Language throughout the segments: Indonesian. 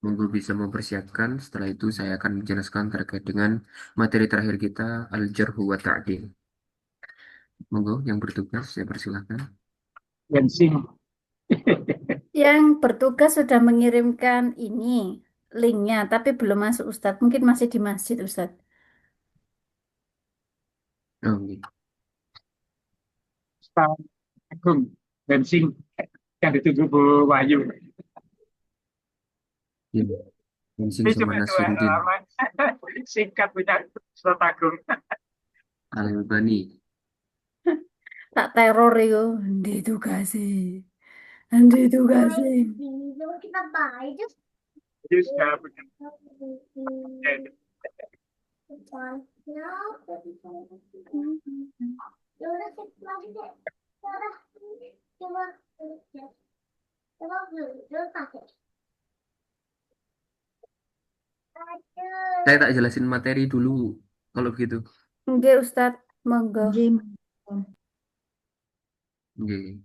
Monggo bisa mempersiapkan. Setelah itu saya akan menjelaskan terkait dengan materi terakhir kita, Al-Jarhu wa Ta'dil. Monggo yang bertugas, saya persilahkan. bensin. Yang bertugas sudah mengirimkan ini linknya, tapi belum masuk Ustadz. Mungkin masih di masjid Ustadz. Oh, Pak Agung, bensin yang ditunggu Bu Wahyu. Ya, Bensin Ini sama cuma dua Nasiruddin halaman. Singkat punya Ustaz Agung. Al-Albani. Tak teror itu. Ditugasi. Ditugasi. Jadi sudah punya. Saya tak jelasin materi dulu kalau begitu. Oke Ustadz, monggo. Jim. Oke.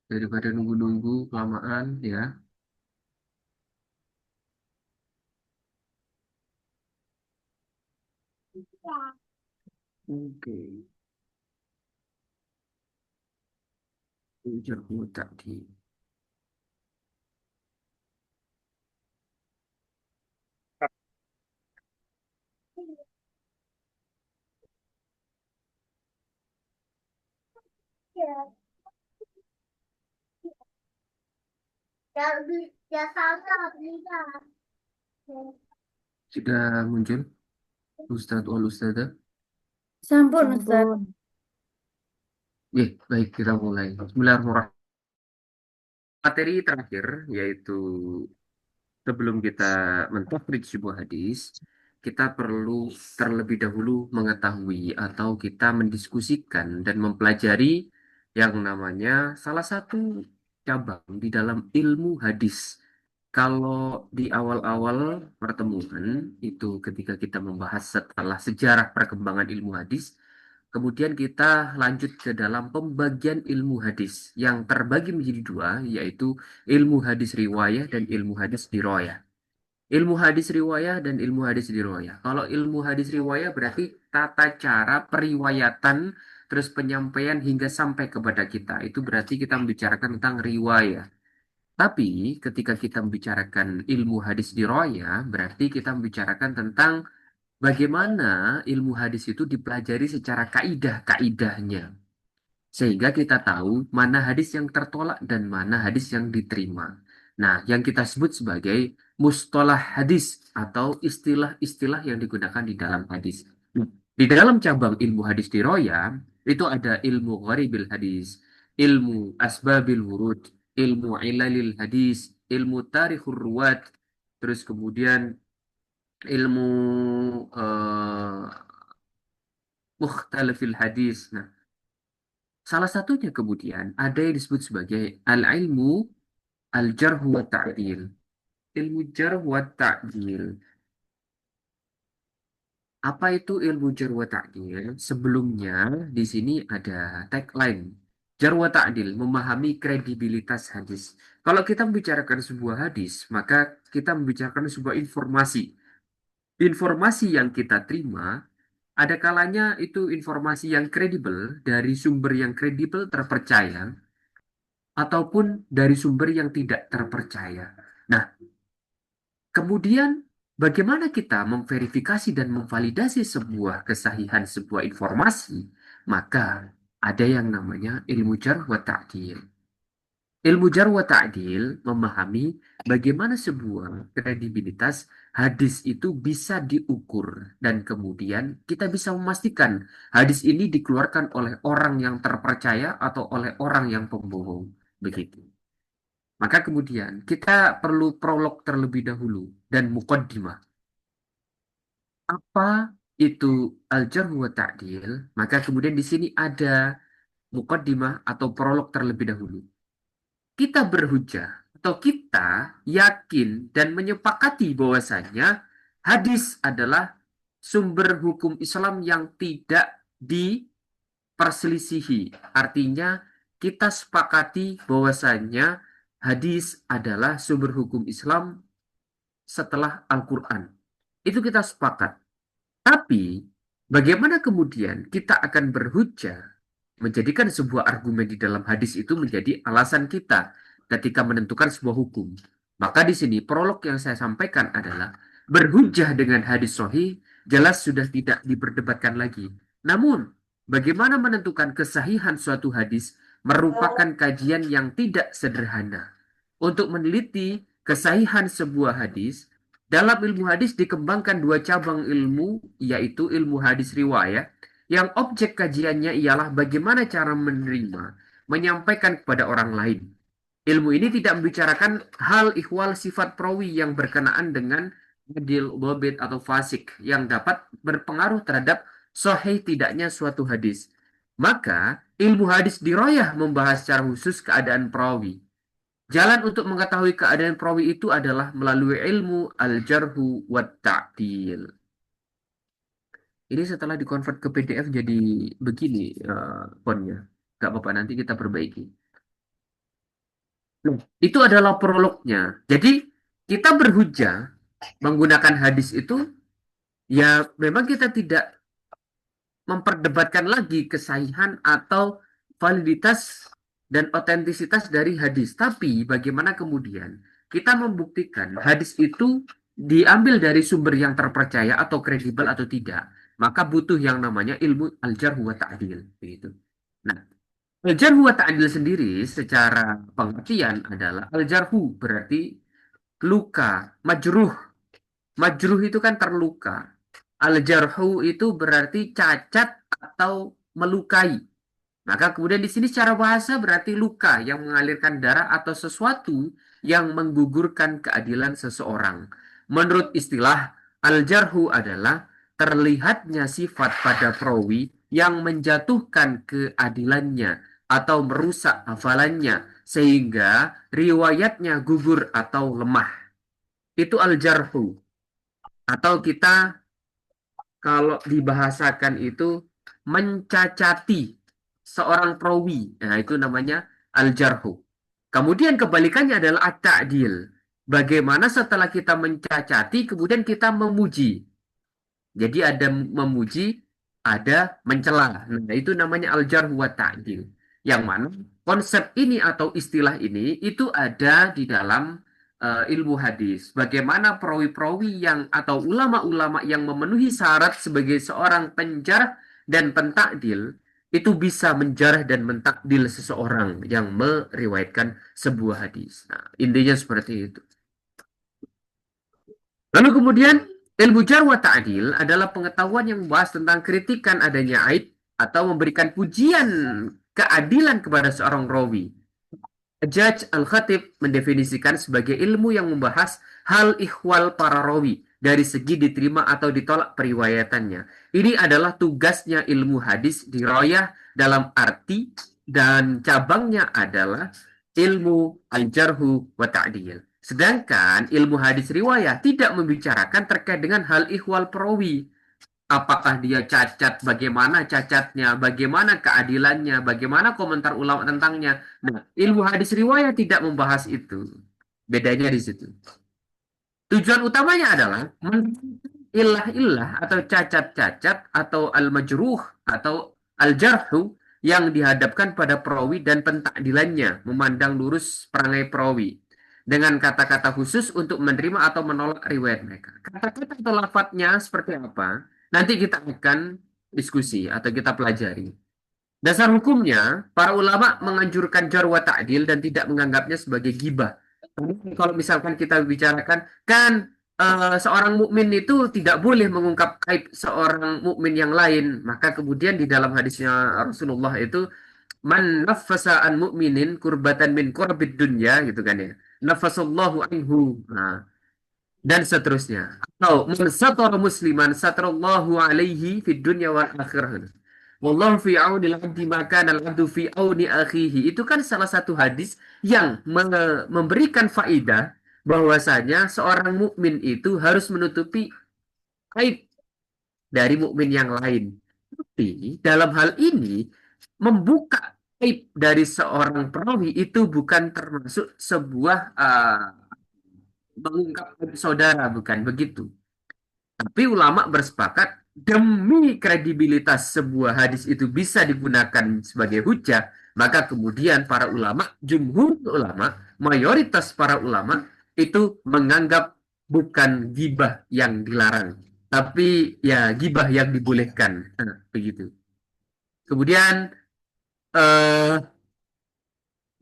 Daripada nunggu-nunggu kelamaan ya. Oke. Jarhu wa Ta'dil. Sudah muncul Ustadz wal Ustadzah. Sampun Ustadz. Sampun. Baik kita mulai. Bismillahirrahmanirrahim. Materi terakhir yaitu sebelum kita mentafsir sebuah hadis, kita perlu terlebih dahulu mengetahui atau kita mendiskusikan dan mempelajari yang namanya salah satu cabang di dalam ilmu hadis. Kalau di awal-awal pertemuan itu ketika kita membahas setelah sejarah perkembangan ilmu hadis, kemudian kita lanjut ke dalam pembagian ilmu hadis yang terbagi menjadi dua, yaitu ilmu hadis riwayah dan ilmu hadis dirayah. Ilmu hadis riwayah dan ilmu hadis dirayah. Kalau ilmu hadis riwayah berarti tata cara periwayatan terus penyampaian hingga sampai kepada kita. Itu berarti kita membicarakan tentang riwayah. Tapi ketika kita membicarakan ilmu hadis dirayah, berarti kita membicarakan tentang bagaimana ilmu hadis itu dipelajari secara kaidah-kaidahnya. Sehingga kita tahu mana hadis yang tertolak dan mana hadis yang diterima. Nah, yang kita sebut sebagai mustalah hadis atau istilah-istilah yang digunakan di dalam hadis. Nah, di dalam cabang ilmu hadis diroya, itu ada ilmu gharibil hadis, ilmu asbabil wurud, ilmu ilalil hadis, ilmu tarikhur ruwat, terus kemudian ilmu mukhtalifil hadis. Nah, salah satunya kemudian ada yang disebut sebagai al-ilmu al-jarh wa ta'dil. Ilmu jarh wa ta'dil. Apa itu ilmu jarh wa ta'dil? Sebelumnya di sini ada tagline. Jarh wa ta'dil, memahami kredibilitas hadis. Kalau kita membicarakan sebuah hadis, maka kita membicarakan sebuah informasi. Informasi yang kita terima, ada kalanya itu informasi yang kredibel, dari sumber yang kredibel terpercaya, ataupun dari sumber yang tidak terpercaya. Nah, kemudian bagaimana kita memverifikasi dan memvalidasi sebuah kesahihan sebuah informasi? Maka ada yang namanya ilmu jarh wa ta'dil. Ilmu jarh wa ta'dil memahami bagaimana sebuah kredibilitas hadis itu bisa diukur dan kemudian kita bisa memastikan hadis ini dikeluarkan oleh orang yang terpercaya atau oleh orang yang pembohong. Begitu. Maka kemudian kita perlu prolog terlebih dahulu dan muqaddimah. Apa itu al-jarh wa ta'dil? Maka kemudian di sini ada muqaddimah atau prolog terlebih dahulu. Kita berhujah atau kita yakin dan menyepakati bahwasanya hadis adalah sumber hukum Islam yang tidak diperselisihi. Artinya kita sepakati bahwasanya hadis adalah sumber hukum Islam setelah Al-Quran. Itu kita sepakat. Tapi, bagaimana kemudian kita akan berhujjah menjadikan sebuah argumen di dalam hadis itu menjadi alasan kita ketika menentukan sebuah hukum. Maka di sini prolog yang saya sampaikan adalah berhujjah dengan hadis sahih jelas sudah tidak diperdebatkan lagi. Namun, bagaimana menentukan kesahihan suatu hadis merupakan kajian yang tidak sederhana. Untuk meneliti kesahihan sebuah hadis, dalam ilmu hadis dikembangkan dua cabang ilmu, yaitu ilmu hadis riwayat yang objek kajiannya ialah bagaimana cara menerima, menyampaikan kepada orang lain. Ilmu ini tidak membicarakan hal ihwal sifat perawi yang berkenaan dengan adil, dhabit, atau fasik yang dapat berpengaruh terhadap sahih tidaknya suatu hadis. Maka, ilmu hadis diroyah membahas secara khusus keadaan perawi. Jalan untuk mengetahui keadaan perawi itu adalah melalui ilmu al-jarhu wa ta'dil. Ini setelah dikonvert ke PDF jadi begini fontnya. Gak apa-apa, nanti kita perbaiki. Nah, itu adalah prolognya. Jadi, kita berhujjah menggunakan hadis itu, ya memang kita tidak memperdebatkan lagi kesahihan atau validitas dan otentisitas dari hadis. Tapi bagaimana kemudian kita membuktikan hadis itu diambil dari sumber yang terpercaya atau kredibel atau tidak. Maka butuh yang namanya ilmu al-jarh wa ta'dil. Begitu. Nah, al-jarh wa ta'dil sendiri secara pengertian adalah al-jarhu berarti luka, majruh. Majruh itu kan terluka. Al-jarhu itu berarti cacat atau melukai. Maka kemudian di sini secara bahasa berarti luka yang mengalirkan darah atau sesuatu yang menggugurkan keadilan seseorang. Menurut istilah, al-jarhu adalah terlihatnya sifat pada perawi yang menjatuhkan keadilannya atau merusak hafalannya sehingga riwayatnya gugur atau lemah. Itu al-jarhu. Atau kita kalau dibahasakan itu mencacati seorang perawi. Nah, itu namanya al-jarhu. Kemudian kebalikannya adalah at-ta'dil. Bagaimana setelah kita mencacati, kemudian kita memuji. Jadi ada memuji, ada mencela. Nah, itu namanya al-jarh wa ta'dil. Yang mana konsep ini atau istilah ini itu ada di dalam ilmu hadis. Bagaimana perawi-perawi yang atau ulama-ulama yang memenuhi syarat sebagai seorang penjarah dan pentakdil itu bisa menjarah dan mentakdil seseorang yang meriwayatkan sebuah hadis. Nah, intinya seperti itu. Lalu kemudian ilmu jarh wa ta'dil adalah pengetahuan yang membahas tentang kritikan adanya aib atau memberikan pujian keadilan kepada seorang rawi. Judge Al-Khatib mendefinisikan sebagai ilmu yang membahas hal ihwal para rawi dari segi diterima atau ditolak periwayatannya. Ini adalah tugasnya ilmu hadis diroyah dalam arti dan cabangnya adalah ilmu al-jarhu wa ta'dil. Sedangkan ilmu hadis riwayah tidak membicarakan terkait dengan hal ihwal perawi. Apakah dia cacat, bagaimana cacatnya, bagaimana keadilannya, bagaimana komentar ulama tentangnya. Nah, ilmu hadis riwayat tidak membahas itu. Bedanya di situ. Tujuan utamanya adalah ilah-ilah atau cacat-cacat atau al-majruh atau al-jarhu yang dihadapkan pada perawi dan pentakdilannya, memandang lurus perangai perawi dengan kata-kata khusus untuk menerima atau menolak riwayat mereka. Kata-kata atau lafadznya seperti apa? Nanti kita akan diskusi atau kita pelajari. Dasar hukumnya, para ulama menganjurkan jar wa ta'dil dan tidak menganggapnya sebagai gibah. Kalau misalkan kita bicarakan, kan seorang mukmin itu tidak boleh mengungkap aib seorang mukmin yang lain. Maka kemudian di dalam hadisnya Rasulullah itu, man nafasa an mu'minin kurbatan min kurbid dunya, gitu kan ya. Nafasallahu anhu. Nah, dan seterusnya. Atau man satara musliman satarallahu alaihi fid dunya wal akhirah. Wallahu fi auni al-abdi ma kana al-abdu fi auni akhihi. Itu kan salah satu hadis yang memberikan faidah bahwasanya seorang mukmin itu harus menutupi aib dari mukmin yang lain. Tapi dalam hal ini membuka aib dari seorang perawi itu bukan termasuk sebuah mengungkap saudara, bukan begitu. Tapi ulama bersepakat demi kredibilitas sebuah hadis itu bisa digunakan sebagai hujah, maka kemudian para ulama, jumhur ulama, mayoritas para ulama itu menganggap bukan gibah yang dilarang, tapi ya gibah yang dibolehkan. Nah, begitu. Kemudian eh,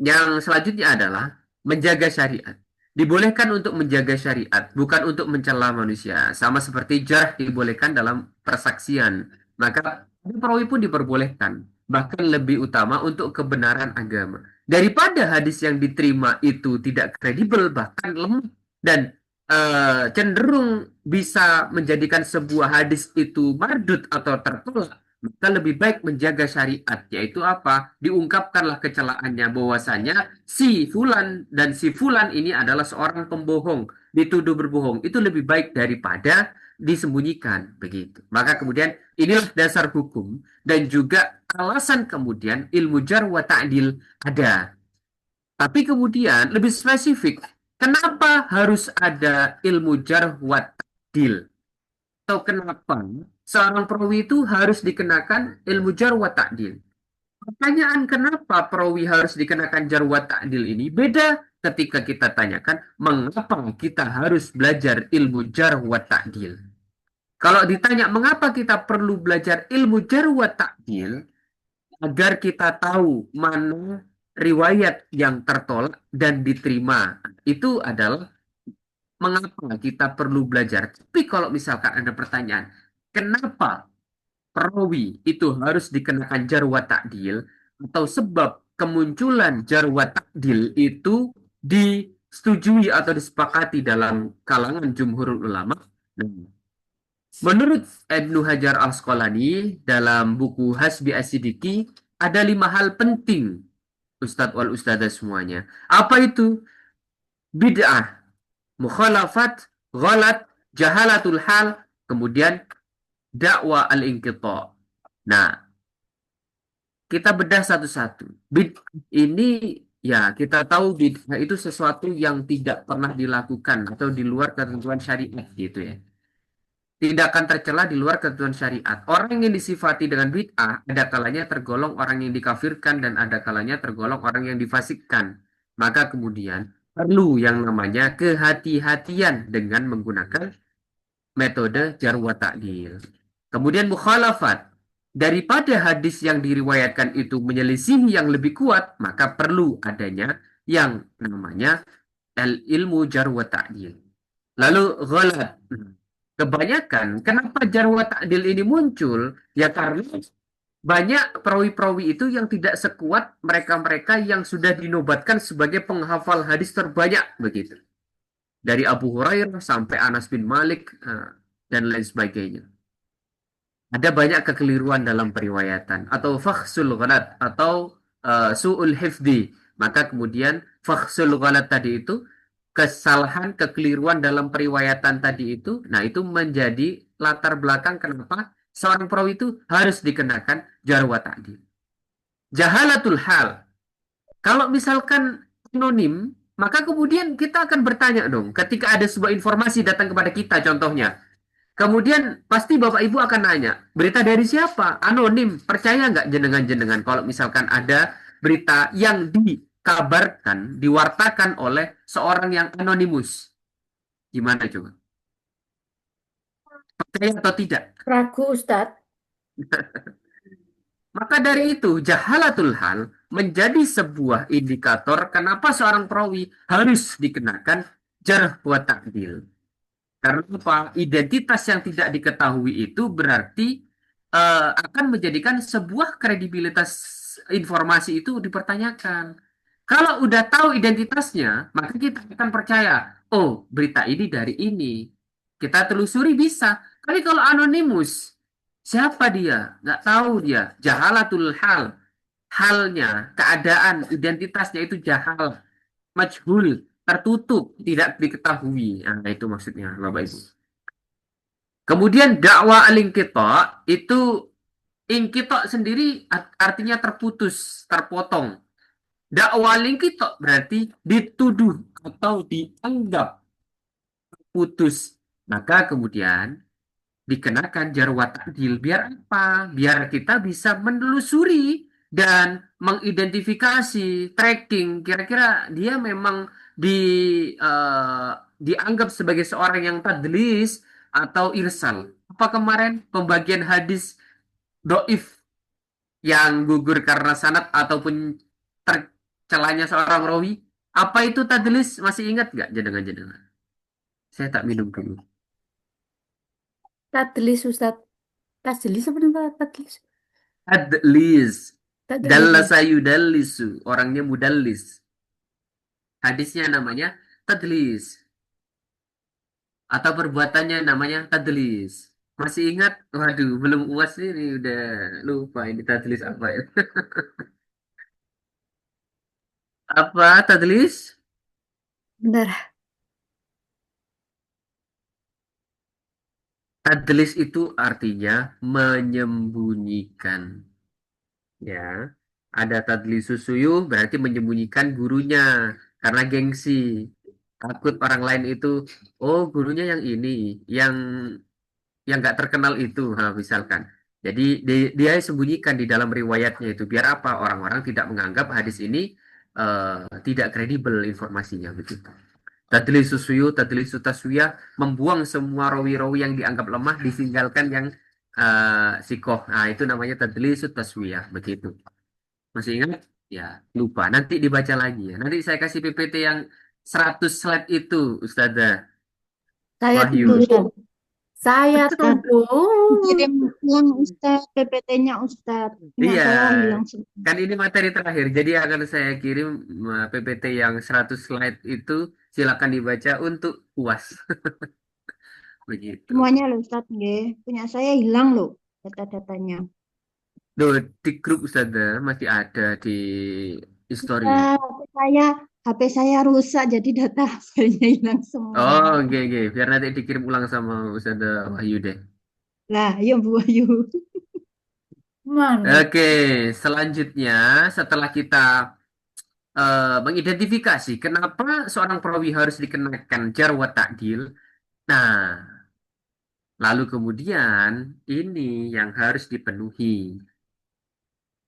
yang selanjutnya adalah menjaga syariat. Dibolehkan untuk menjaga syariat, bukan untuk mencela manusia. Sama seperti jarh dibolehkan dalam persaksian. Maka perawi pun diperbolehkan. Bahkan lebih utama untuk kebenaran agama. Daripada hadis yang diterima itu tidak kredibel, bahkan lemah. Dan cenderung bisa menjadikan sebuah hadis itu mardut atau tertolak, maka lebih baik menjaga syariat, yaitu apa? Diungkapkanlah kecelaannya bahwasanya si Fulan dan si Fulan ini adalah seorang pembohong, dituduh berbohong. Itu lebih baik daripada disembunyikan, begitu. Maka kemudian inilah dasar hukum dan juga alasan kemudian ilmu jar wa ta'dil ada. Tapi kemudian lebih spesifik, kenapa harus ada ilmu jar wa ta'dil? Atau kenapa seorang perawi itu harus dikenakan ilmu jar wa ta'dil? Pertanyaan kenapa perawi harus dikenakan jar wa ta'dil ini beda ketika kita tanyakan mengapa kita harus belajar ilmu jar wa ta'dil. Kalau ditanya mengapa kita perlu belajar ilmu jar wa ta'dil, agar kita tahu mana riwayat yang tertolak dan diterima. Itu adalah mengapa kita perlu belajar. Tapi kalau misalkan ada pertanyaan, kenapa perawi itu harus dikenakan jar wa ta'dil, atau sebab kemunculan jar wa ta'dil itu disetujui atau disepakati dalam kalangan jumhurul ulama. Nah, menurut Ibnu Hajar Al-Asqalani dalam buku Hasbi As-Siddiqi ada 5 hal penting, Ustadz wal Ustadzah semuanya. Apa itu? Bid'ah, mukhalafat, ghalat, jahalatul hal, kemudian dakwah al-inqita'. Nah, kita bedah satu-satu. Bid'ah ini ya kita tahu bid'ah itu sesuatu yang tidak pernah dilakukan atau di luar ketentuan syariat gitu ya. Tidak akan tercela di luar ketentuan syariat. Orang yang disifati dengan bid'ah ada kalanya tergolong orang yang dikafirkan dan ada kalanya tergolong orang yang difasikkan. Maka kemudian perlu yang namanya kehati-hatian dengan menggunakan metode jar wa ta'dil. Kemudian mukhalafat. Daripada hadis yang diriwayatkan itu menyelisihi yang lebih kuat, maka perlu adanya yang namanya ilmu jar wa ta'dil. Lalu ghalat. Kebanyakan, kenapa jar wa ta'dil ini muncul? Ya karena banyak perawi-perawi itu yang tidak sekuat mereka-mereka yang sudah dinobatkan sebagai penghafal hadis terbanyak begitu. Dari Abu Hurairah sampai Anas bin Malik dan lain sebagainya. Ada banyak kekeliruan dalam periwayatan atau fakhsul ghalat atau su'ul hifdi. Maka kemudian fakhsul ghalat tadi itu kesalahan kekeliruan dalam periwayatan tadi itu, nah itu menjadi latar belakang kenapa seorang perawi itu harus dikenakan jar wa ta'dil. Jahalatul hal. Kalau misalkan anonim, maka kemudian kita akan bertanya dong, ketika ada sebuah informasi datang kepada kita contohnya, kemudian pasti Bapak Ibu akan nanya, berita dari siapa? Anonim, percaya nggak jenengan-jenengan kalau misalkan ada berita yang dikabarkan, diwartakan oleh seorang yang anonimus? Gimana coba? Percaya atau tidak? Ragu, Ustadz. Maka dari itu, jahalatul hal menjadi sebuah indikator kenapa seorang perawi harus dikenakan jarh wa ta'dil. Karena apa? Identitas yang tidak diketahui itu berarti akan menjadikan sebuah kredibilitas informasi itu dipertanyakan. Kalau udah tahu identitasnya, maka kita akan percaya, oh berita ini dari ini. Kita telusuri bisa. Tapi kalau anonimus, siapa dia? Nggak tahu dia. Jahalatul hal. Halnya, keadaan, identitasnya itu jahal. Majhul, tertutup, tidak diketahui. Nah, itu maksudnya, Bapak Ibu. Kemudian dakwah al-inqita itu inqita sendiri artinya terputus, terpotong. Dakwah al-inqita berarti dituduh atau dianggap putus. Maka kemudian dikenakan jarwat ta'dil. Biar apa? Biar kita bisa menelusuri dan mengidentifikasi, tracking, kira-kira dia memang di eh, dianggap sebagai seorang yang tadlis atau irsal. Apa kemarin pembagian hadis doif yang gugur karena sanad ataupun tercelanya seorang rawi? Apa itu tadlis? Masih ingat nggak jenengan-jenengan? Saya tak minum dulu. Tadlis Ustadz. Tadlis apa namanya tadlis? Tadlis. Tadlis. Dallasa yudallisu. Orangnya mudallis. Hadisnya namanya tadlis. Atau perbuatannya namanya tadlis. Masih ingat? Waduh, belum uas ini udah lupa ini tadlis apa ya? Apa tadlis? Bentar. Tadlis itu artinya menyembunyikan. Ya, ada tadlis susuyu berarti menyembunyikan gurunya karena gengsi. Takut orang lain itu, oh gurunya yang ini, yang nggak terkenal itu, ha, misalkan. Jadi dia sembunyikan di dalam riwayatnya itu biar apa? Orang-orang tidak menganggap hadis ini tidak kredibel informasinya begitu. Tadlis susuyu, tadlis taswiyah, membuang semua rawi-rawi yang dianggap lemah, ditinggalkan yang sikoh. Nah, itu namanya tadlis taswiyah begitu. Masih ingat? Ya, lupa. Nanti dibaca lagi ya. Nanti saya kasih PPT yang 100 slide itu, Ustazah Saya tunggu, Wahyu. Ustadz. Saya Ustaz, tunggu. kirim yang Ustaz, PPT-nya Ustaz. Punya Iya, saya hilang semua. kan ini materi terakhir. Jadi akan saya kirim PPT yang 100 slide itu silakan dibaca untuk puas. Begitu. Semuanya loh Ustaz, nggih. Punya saya hilang loh data-datanya. Loh, di grup Ustazah masih ada di history. Ustaz, HP saya rusak jadi data saya hilang semua. Oh, oke, oke. Biar nanti dikirim ulang sama Ustazah Wahyu deh. Lah, ayo Bu Ayu. Mana? Oke, selanjutnya setelah kita mengidentifikasi kenapa seorang perawi harus dikenakan jar wa ta'dil. Nah, lalu kemudian ini yang harus dipenuhi.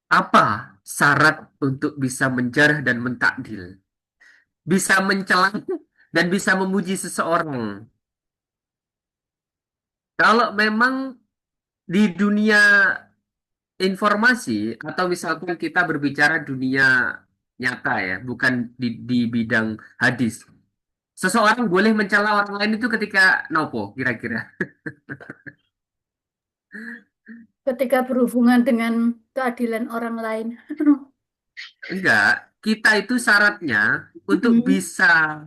Apa syarat untuk bisa menjarah dan mentakdil? Bisa mencela dan bisa memuji seseorang. Kalau memang di dunia informasi atau misalkan kita berbicara dunia nyata ya, bukan di bidang hadis. Seseorang boleh mencela orang lain itu ketika nopo kira-kira. Ketika berhubungan dengan keadilan orang lain. Enggak, kita itu syaratnya untuk Hmm. bisa,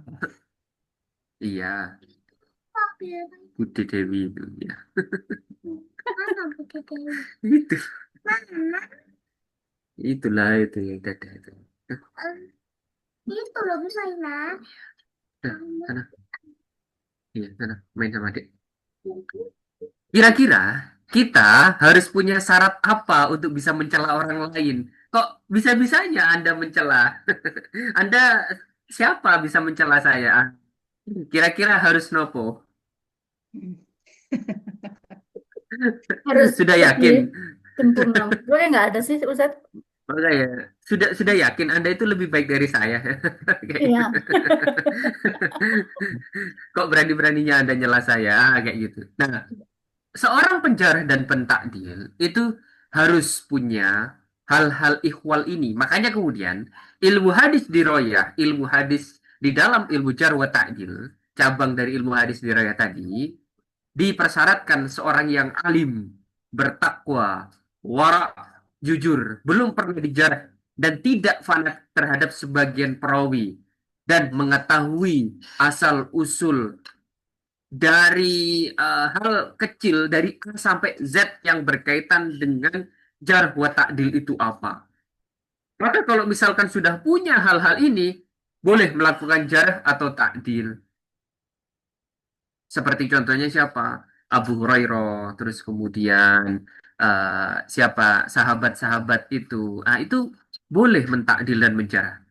iya, Budi Dewi itu ya. Itu, itulah itu yang dada itu. Dah, sana, iya, sana, main sama adik. Kira-kira kita harus punya syarat apa untuk bisa mencela orang lain? Kok bisa-bisanya Anda mencela? Anda siapa bisa mencela saya? Kira-kira harus nopo? Harus Sudah lebih yakin? sempurna. Sebenarnya nggak ada sih, Ustadz. Makanya sudah yakin Anda itu lebih baik dari saya. Kayak gitu. Iya. Kok berani-beraninya Anda nyela saya? Kayak gitu. Nah, seorang penjarah dan pentakdil itu harus punya hal-hal ikhwal ini. Makanya kemudian ilmu hadis diroyah, ilmu hadis di dalam ilmu jar wa ta'dil, cabang dari ilmu hadis diroyah tadi, dipersyaratkan seorang yang alim, bertakwa, wara, jujur, belum pernah dijarah dan tidak fanatik terhadap sebagian perawi dan mengetahui asal usul dari hal kecil dari A sampai Z yang berkaitan dengan jar wa ta'dil itu apa. Maka kalau misalkan sudah punya hal-hal ini, boleh melakukan jarh atau ta'dil. Seperti contohnya siapa? Abu Hurairah, terus kemudian siapa sahabat-sahabat itu. Nah, itu boleh mentakdil dan menjarah.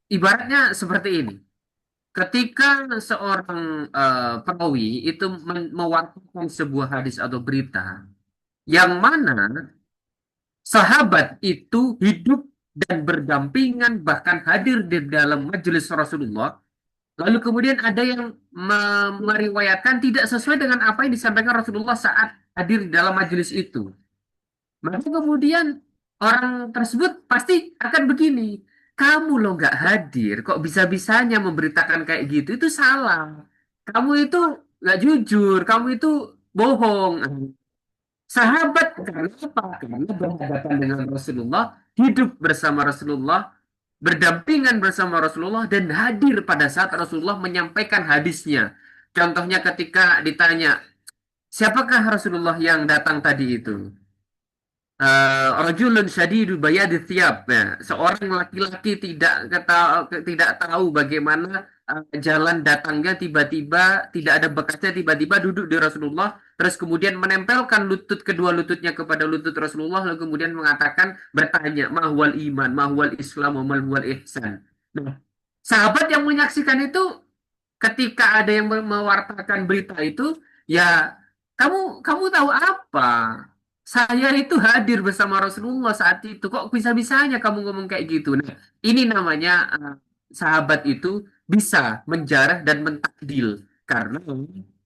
Ibaratnya seperti ini. ketika seorang perawi itu mewartakan sebuah hadis atau berita yang mana sahabat itu hidup dan berdampingan bahkan hadir di dalam majelis Rasulullah, lalu kemudian ada yang meriwayatkan tidak sesuai dengan apa yang disampaikan Rasulullah saat hadir di dalam majelis itu. Maka kemudian orang tersebut pasti akan begini, kamu loh nggak hadir, kok bisa-bisanya memberitakan kayak gitu, itu salah. Kamu itu nggak jujur, kamu itu bohong. Sahabat karena apa? Karena berhadapan dengan Rasulullah, hidup bersama Rasulullah, berdampingan bersama Rasulullah, dan hadir pada saat Rasulullah menyampaikan hadisnya. Contohnya ketika ditanya, siapakah Rasulullah yang datang tadi itu? Rajulun syadidu bayadi thiyab. Nah, seorang laki-laki tidak tahu bagaimana jalan datangnya, tiba-tiba tidak ada bekasnya, tiba-tiba duduk di Rasulullah, terus kemudian menempelkan kedua lututnya kepada lutut Rasulullah, lalu kemudian bertanya, mahwal iman, mahwal Islam, mahwal ihsan. Nah, sahabat yang menyaksikan itu ketika ada yang mewartakan berita itu, ya kamu kamu tahu apa? Saya itu hadir bersama Rasulullah saat itu. Kok bisa-bisanya kamu ngomong kayak gitu? Nah, ini namanya sahabat itu bisa menjarah dan mentakdil karena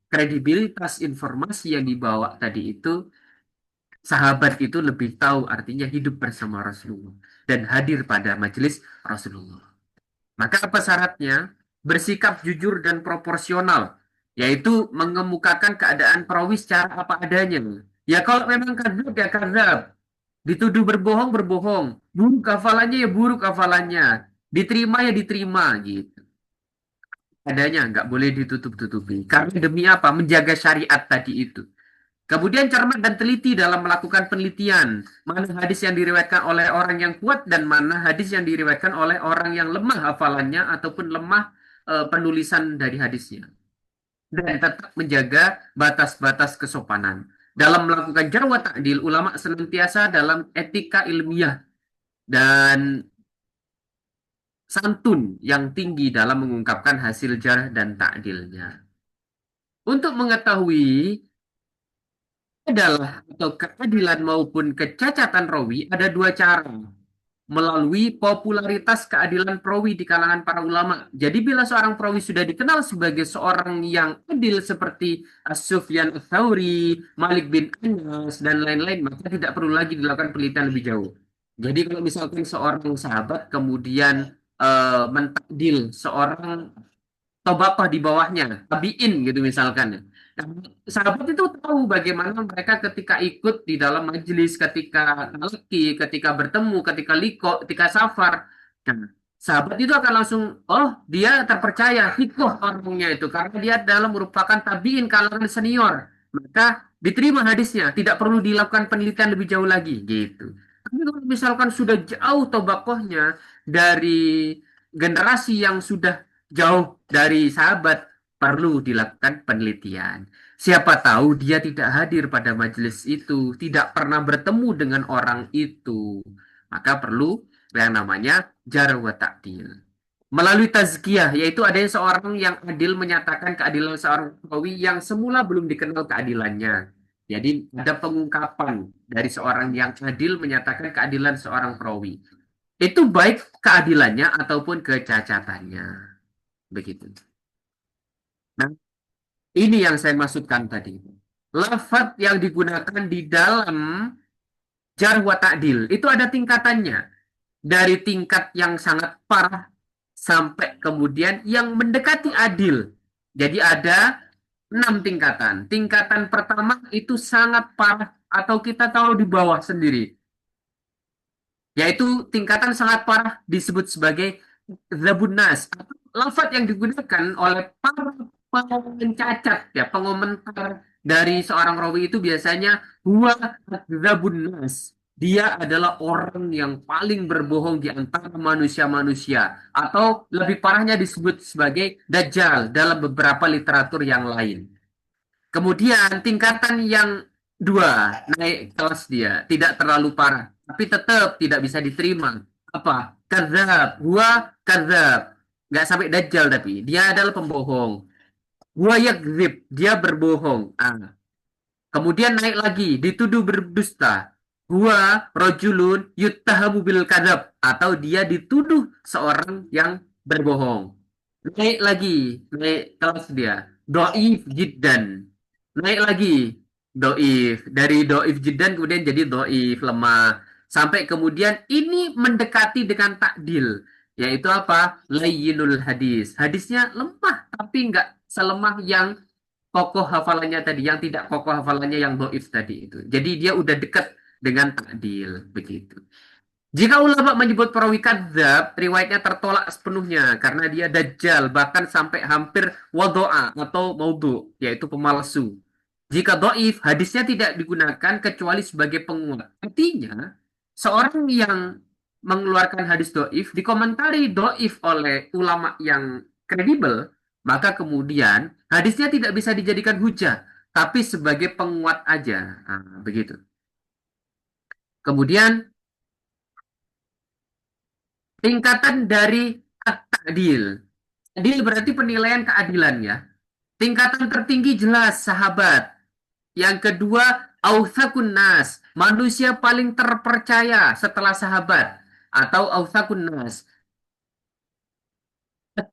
kredibilitas informasi yang dibawa tadi itu, sahabat itu lebih tahu artinya hidup bersama Rasulullah dan hadir pada majelis Rasulullah. Maka apa syaratnya? Bersikap jujur dan proporsional, yaitu mengemukakan keadaan perawi secara apa adanya. Ya kalau memang kadzab ya kadzab, dituduh berbohong berbohong, buruk hafalannya ya buruk hafalannya, diterima ya diterima gitu. Adanya nggak boleh ditutup-tutupi. Karena demi apa? Menjaga syariat tadi itu. Kemudian cermat dan teliti dalam melakukan penelitian. Mana hadis yang diriwayatkan oleh orang yang kuat dan mana hadis yang diriwayatkan oleh orang yang lemah hafalannya ataupun lemah penulisan dari hadisnya. Dan tetap menjaga batas-batas kesopanan. Dalam melakukan jarh wa ta'dil, ulama senantiasa dalam etika ilmiah dan santun yang tinggi dalam mengungkapkan hasil jarh dan ta'dilnya. Untuk mengetahui adalah atau keadilan maupun kecacatan rawi ada dua cara melalui popularitas keadilan perawi di kalangan para ulama. Jadi bila seorang perawi sudah dikenal sebagai seorang yang adil seperti As-Sufyan Ats-Tsauri, Malik bin Anas dan lain-lain, maka tidak perlu lagi dilakukan penelitian lebih jauh. Jadi kalau misalkan seorang sahabat kemudian mentakdil seorang tobakoh di bawahnya, tabiin gitu misalkan. Nah, sahabat itu tahu bagaimana mereka ketika ikut di dalam majelis, ketika talaki, ketika bertemu, ketika liko, ketika safar. Nah, sahabat itu akan langsung, oh dia terpercaya, hikoh orangnya itu, karena dia adalah merupakan tabiin kalangan senior. Maka diterima hadisnya, tidak perlu dilakukan penelitian lebih jauh lagi, gitu. Tapi kalau misalkan sudah jauh tobakohnya dari generasi yang sudah jauh dari sahabat, perlu dilakukan penelitian. Siapa tahu dia tidak hadir pada majelis itu, tidak pernah bertemu dengan orang itu. Maka perlu yang namanya jarh wa ta'dil. Melalui tazkiyah, yaitu adanya seorang yang adil menyatakan keadilan seorang perawi yang semula belum dikenal keadilannya. Jadi ada pengungkapan dari seorang yang adil menyatakan keadilan seorang perawi. Itu baik keadilannya ataupun kecacatannya. Begitu. Nah, ini yang saya maksudkan tadi. Lafaz yang digunakan di dalam jarh wa ta'dil itu ada tingkatannya. Dari tingkat yang sangat parah sampai kemudian yang mendekati adil. Jadi ada 6 tingkatan. Tingkatan pertama itu sangat parah atau kita tahu di bawah sendiri. Yaitu tingkatan sangat parah disebut sebagai dzabun nas. Lafaz yang digunakan oleh para pencacat, ya, pengomentar dari seorang rawi itu biasanya huwa dzabun nas. Dia adalah orang yang paling berbohong di antara manusia-manusia. Atau lebih parahnya disebut sebagai dajjal dalam beberapa literatur yang lain. Kemudian tingkatan yang dua, naik kelas dia, tidak terlalu parah, tapi tetap tidak bisa diterima. Apa? Kadzab, huwa kadzab. nggak sampai dajjal, tapi dia adalah pembohong. Gua yakzib, dia berbohong. Kemudian naik lagi, dituduh berdusta. Gua rojulun yuttahamu bil kadzab, atau dia dituduh seorang yang berbohong. Naik lagi, naik kelas dia. Doif jiddan. Naik lagi, doif. Dari doif jiddan kemudian jadi doif, lemah. Sampai kemudian ini mendekati dengan takdil. Yaitu apa? Layyinul hadis. Hadisnya lemah, tapi nggak selemah yang kokoh hafalannya tadi, yang tidak kokoh hafalannya yang doif tadi itu. Jadi dia udah dekat dengan takdil, begitu. Jika ulama menyebut perawi kadzab, riwayatnya tertolak sepenuhnya karena dia dajjal, bahkan sampai hampir wado'a atau maudhu, yaitu pemalsu. Jika doif, hadisnya tidak digunakan kecuali sebagai penguat. Artinya, seorang yang mengeluarkan hadis doif dikomentari doif oleh ulama yang kredibel, maka kemudian hadisnya tidak bisa dijadikan hujah, tapi sebagai penguat aja. Begitu. Kemudian tingkatan dari at-ta'dil. Adil berarti penilaian keadilan ya. Tingkatan tertinggi jelas sahabat. Yang kedua, authakun nas, manusia paling terpercaya setelah sahabat, atau authakun nas.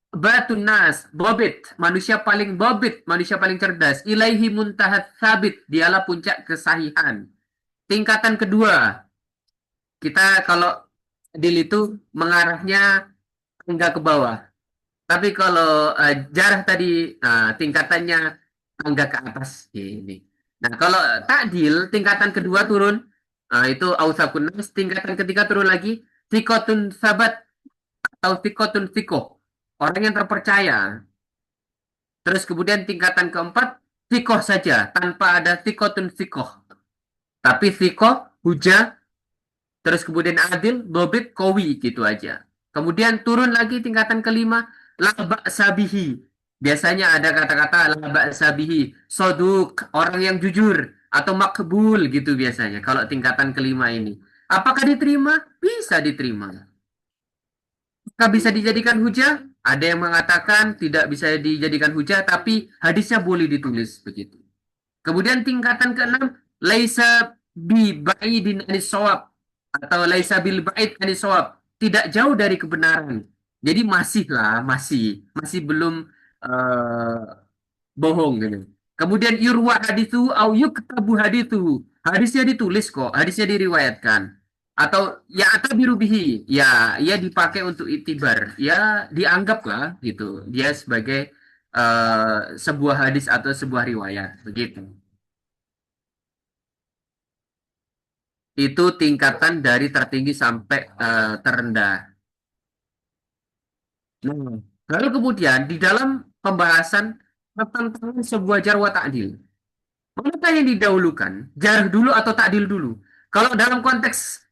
Batun nas, bobit, manusia paling bobit, manusia paling cerdas. Ilaihi muntahat sabit, dialah puncak kesahihan. Tingkatan kedua, kita kalau adil itu mengarahnya enggak ke bawah. Tapi kalau jarah tadi tingkatannya enggak ke atas ini. Nah, kalau takdil tingkatan kedua turun, itu ausakun nas, tingkatan ketiga turun lagi, sikotun sabat atau sikotun sikoh, orang yang terpercaya. Terus kemudian tingkatan keempat, sikoh saja, tanpa ada sikotun sikoh. Tapi sikoh, hujah, terus kemudian adil, dobit, kowi, gitu aja. Kemudian turun lagi tingkatan kelima, laba sabihi. Biasanya ada kata-kata laba sabihi, soduk, orang yang jujur, atau makbul gitu biasanya. Kalau tingkatan kelima ini. Apakah diterima? Bisa diterima. Apakah bisa dijadikan hujah? Ada yang mengatakan tidak bisa dijadikan hujah, tapi hadisnya boleh ditulis begitu. Kemudian tingkatan keenam, laisa bi ba'idin anis shawab, atau laisa bil ba'id anis shawab, tidak jauh dari kebenaran. Jadi masih lah, masih belum eh, bohong gitu. Kemudian yurwa hadithu au yuktabu hadithu. Hadisnya ditulis kok, hadisnya diriwayatkan. Atau ya atabiru bihi, ya dipakai untuk itibar. Ya dianggap lah gitu. Dia sebagai sebuah hadis atau sebuah riwayat begitu. Itu tingkatan dari tertinggi sampai terendah. Nah, lalu kemudian di dalam pembahasan tentang sebuah jar wa ta'dil, manakah yang didahulukan? Jar dulu atau ta'dil dulu? Kalau dalam konteks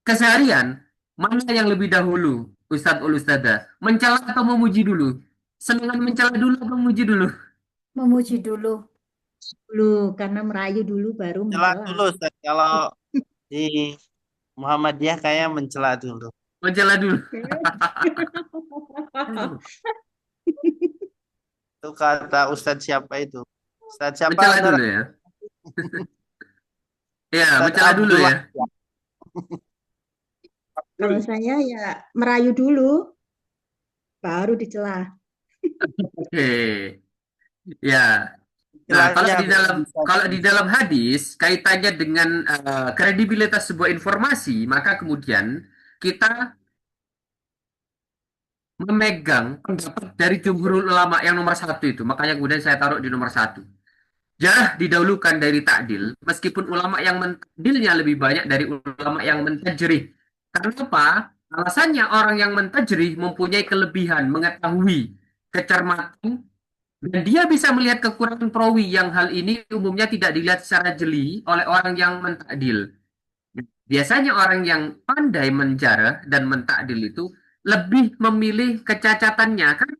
keseharian, mana yang lebih dahulu, Ustadz ul Ustadzah? Mencela atau memuji dulu? Senangan mencela dulu atau memuji dulu? Memuji dulu. Dulu, karena merayu dulu baru Mencela mencela. dulu, Ustaz. Kalau di Muhammadiyah kayak mencela dulu. Mencela dulu. Itu kata Ustadz siapa itu? Ustadz siapa? Mencela Antara dulu ya. Ya, Ustadz mencela dulu ya. Abdullah. Kalau saya ya merayu dulu, baru dicela. Oke. Ya. Nah, Istilahnya kalau di dalam hadis kaitannya dengan kredibilitas sebuah informasi, maka kemudian kita memegang pendapat dari jumhur ulama yang nomor satu itu. Makanya kemudian saya taruh di nomor satu. Jarah didahulukan dari takdil, meskipun ulama yang mentakdilnya lebih banyak dari ulama yang mentajrih. Karena apa? Alasannya orang yang mentajrih mempunyai kelebihan, mengetahui kecermatan, dan dia bisa melihat kekurangan perawi yang hal ini umumnya tidak dilihat secara jeli oleh orang yang mentakdil. Biasanya orang yang pandai menjarah dan mentakdil itu lebih memilih kecacatannya. Kan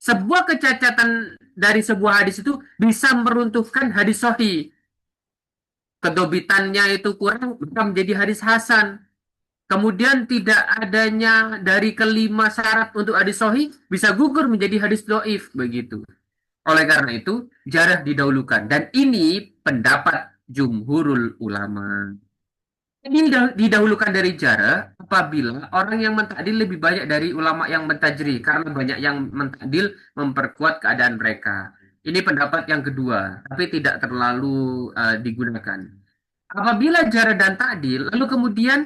sebuah kecacatan dari sebuah hadis itu bisa meruntuhkan hadis sahih. Kedobitannya itu kurang, maka menjadi hadis hasan. kemudian tidak adanya dari kelima syarat untuk hadis sahih, bisa gugur menjadi hadis dhaif begitu. Oleh karena itu, jarah didahulukan. Dan ini pendapat jumhurul ulama. Ini didahulukan dari jarah apabila orang yang mentakdil lebih banyak dari ulama yang mentajri. Karena banyak yang mentakdil memperkuat keadaan mereka. Ini pendapat yang kedua, tapi tidak terlalu digunakan. Apabila jarah dan takdil, lalu kemudian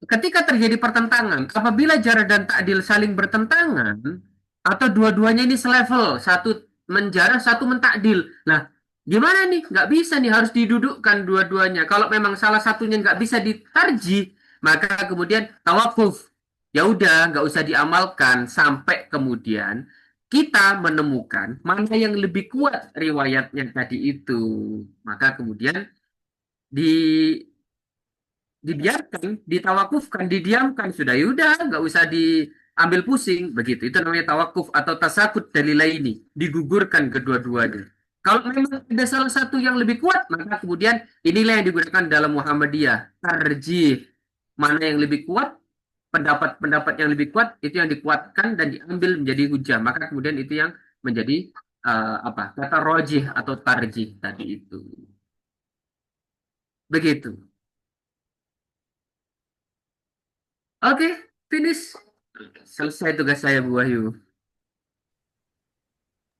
ketika terjadi pertentangan, apabila jarah dan ta'dil saling bertentangan, atau dua-duanya ini selevel, satu menjarah, satu mentakdil. Nah, gimana nih? Nggak bisa nih, harus didudukkan dua-duanya. Kalau memang salah satunya nggak bisa ditarji, maka kemudian tawakuf. Ya udah, nggak usah diamalkan sampai kemudian kita menemukan mana yang lebih kuat riwayatnya tadi itu. Maka kemudian di dibiarkan, ditawakufkan, didiamkan, sudah yaudah, nggak usah diambil pusing, begitu. Itu namanya tawakuf atau tasakut dalilaini, digugurkan kedua-duanya. Kalau memang ada salah satu yang lebih kuat, maka kemudian inilah yang digunakan dalam Muhammadiyah, tarjih. Mana yang lebih kuat, pendapat-pendapat yang lebih kuat itu yang dikuatkan dan diambil menjadi hujah. Maka kemudian itu yang menjadi apa? Kata rojih atau tarjih tadi itu. Begitu. Oke, finish. Selesai tugas saya, Bu Wahyu.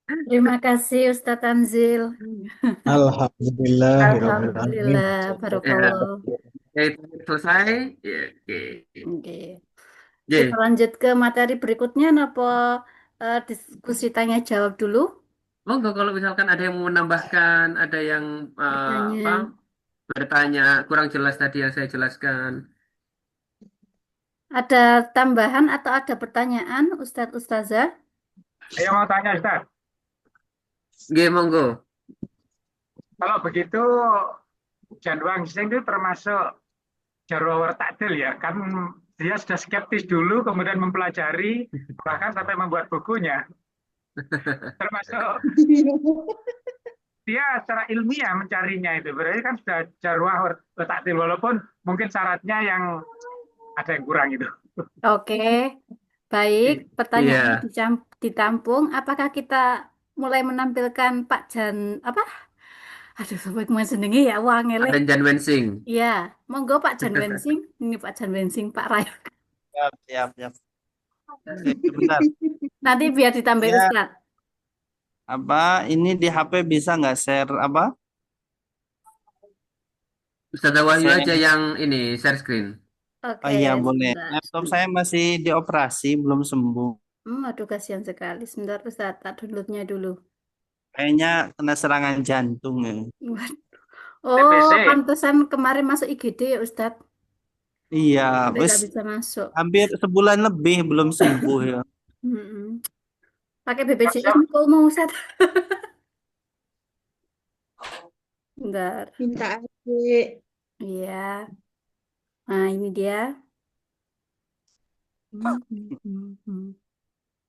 Terima kasih Ustadz Tanzil. Alhamdulillahirrahmanirrahim. Alhamdulillah, Ya, barokallah. selesai. Ya, oke. Oke. Kita Ya. lanjut ke materi berikutnya, apa diskusi tanya jawab dulu? Monggo kalau misalkan ada yang mau menambahkan, ada yang apa Bertanya. bertanya kurang jelas tadi yang saya jelaskan. Ada tambahan atau ada pertanyaan, Ustadz Ustazah? Ayo mau tanya Ustaz. Nggih, monggo. Kalau begitu Janwang Sing itu termasuk jarwawar takdil ya, kan dia sudah skeptis dulu, kemudian mempelajari, bahkan sampai membuat bukunya. Termasuk dia secara ilmiah mencarinya itu, berarti kan sudah jarwawar takdil, walaupun mungkin syaratnya yang ada yang kurang itu. Oke, baik. Pertanyaannya Iya, ditampung. Apakah kita mulai menampilkan Pak Jan apa? Aduh, sampai kemana senengnya ya uang ele. ada Jan Wensing. Iya, monggo Pak Jan Wensing. Ini Pak Jan Wensing, Pak Ray. Siap, siap, siap. Oke, sebentar. Nanti biar ditambah Ya, Ustadz. apa ini di HP bisa nggak share apa? Ustazah Wahyu aja Share. yang ini share screen. Oke, Oh iya boleh. sebentar. Laptop saya masih dioperasi, belum sembuh. Aduh, kasihan sekali. Sebentar Ustadz, tak downloadnya dulu. Kayaknya kena serangan jantung ya. Waduh. TBC. Oh, pantesan kemarin masuk IGD ya Ustadz. Iya, Sampai wes nggak bisa masuk. hampir sebulan lebih belum sembuh ya. Mm-mm. Pakai BPJS kok mau Ustadz? Bentar. Minta adik. Iya. Nah, ini dia.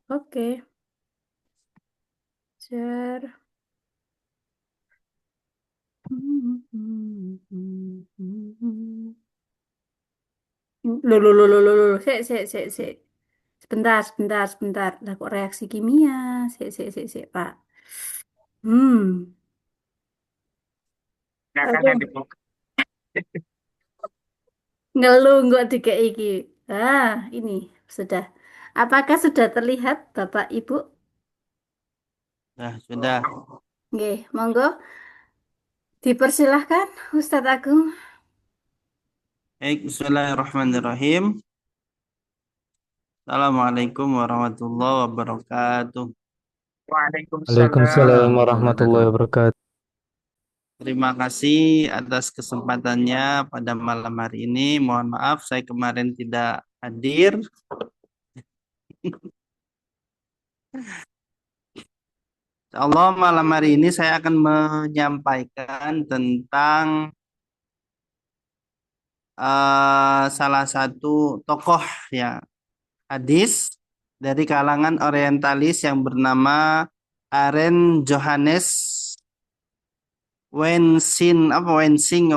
Oke. Share. Loh. Sik. Sebentar. Lah kok reaksi kimia? Sik, Pak. Hmm. Ya kan yang Aduh, dibuka. ngeluh nggak tiga iki. Ah, ini sudah. Apakah sudah terlihat Bapak Ibu? Nah, sudah. Oke, monggo dipersilahkan Ustadz Agung. Baik, bismillahirrahmanirrahim. Assalamualaikum warahmatullahi wabarakatuh. Waalaikumsalam. Waalaikumsalam warahmatullahi wabarakatuh. Terima kasih atas kesempatannya pada malam hari ini. Mohon maaf saya kemarin tidak hadir. Allah malam hari ini saya akan menyampaikan tentang salah satu tokoh ya hadis dari kalangan orientalis yang bernama Aren Johannes Wensing apa Wensing.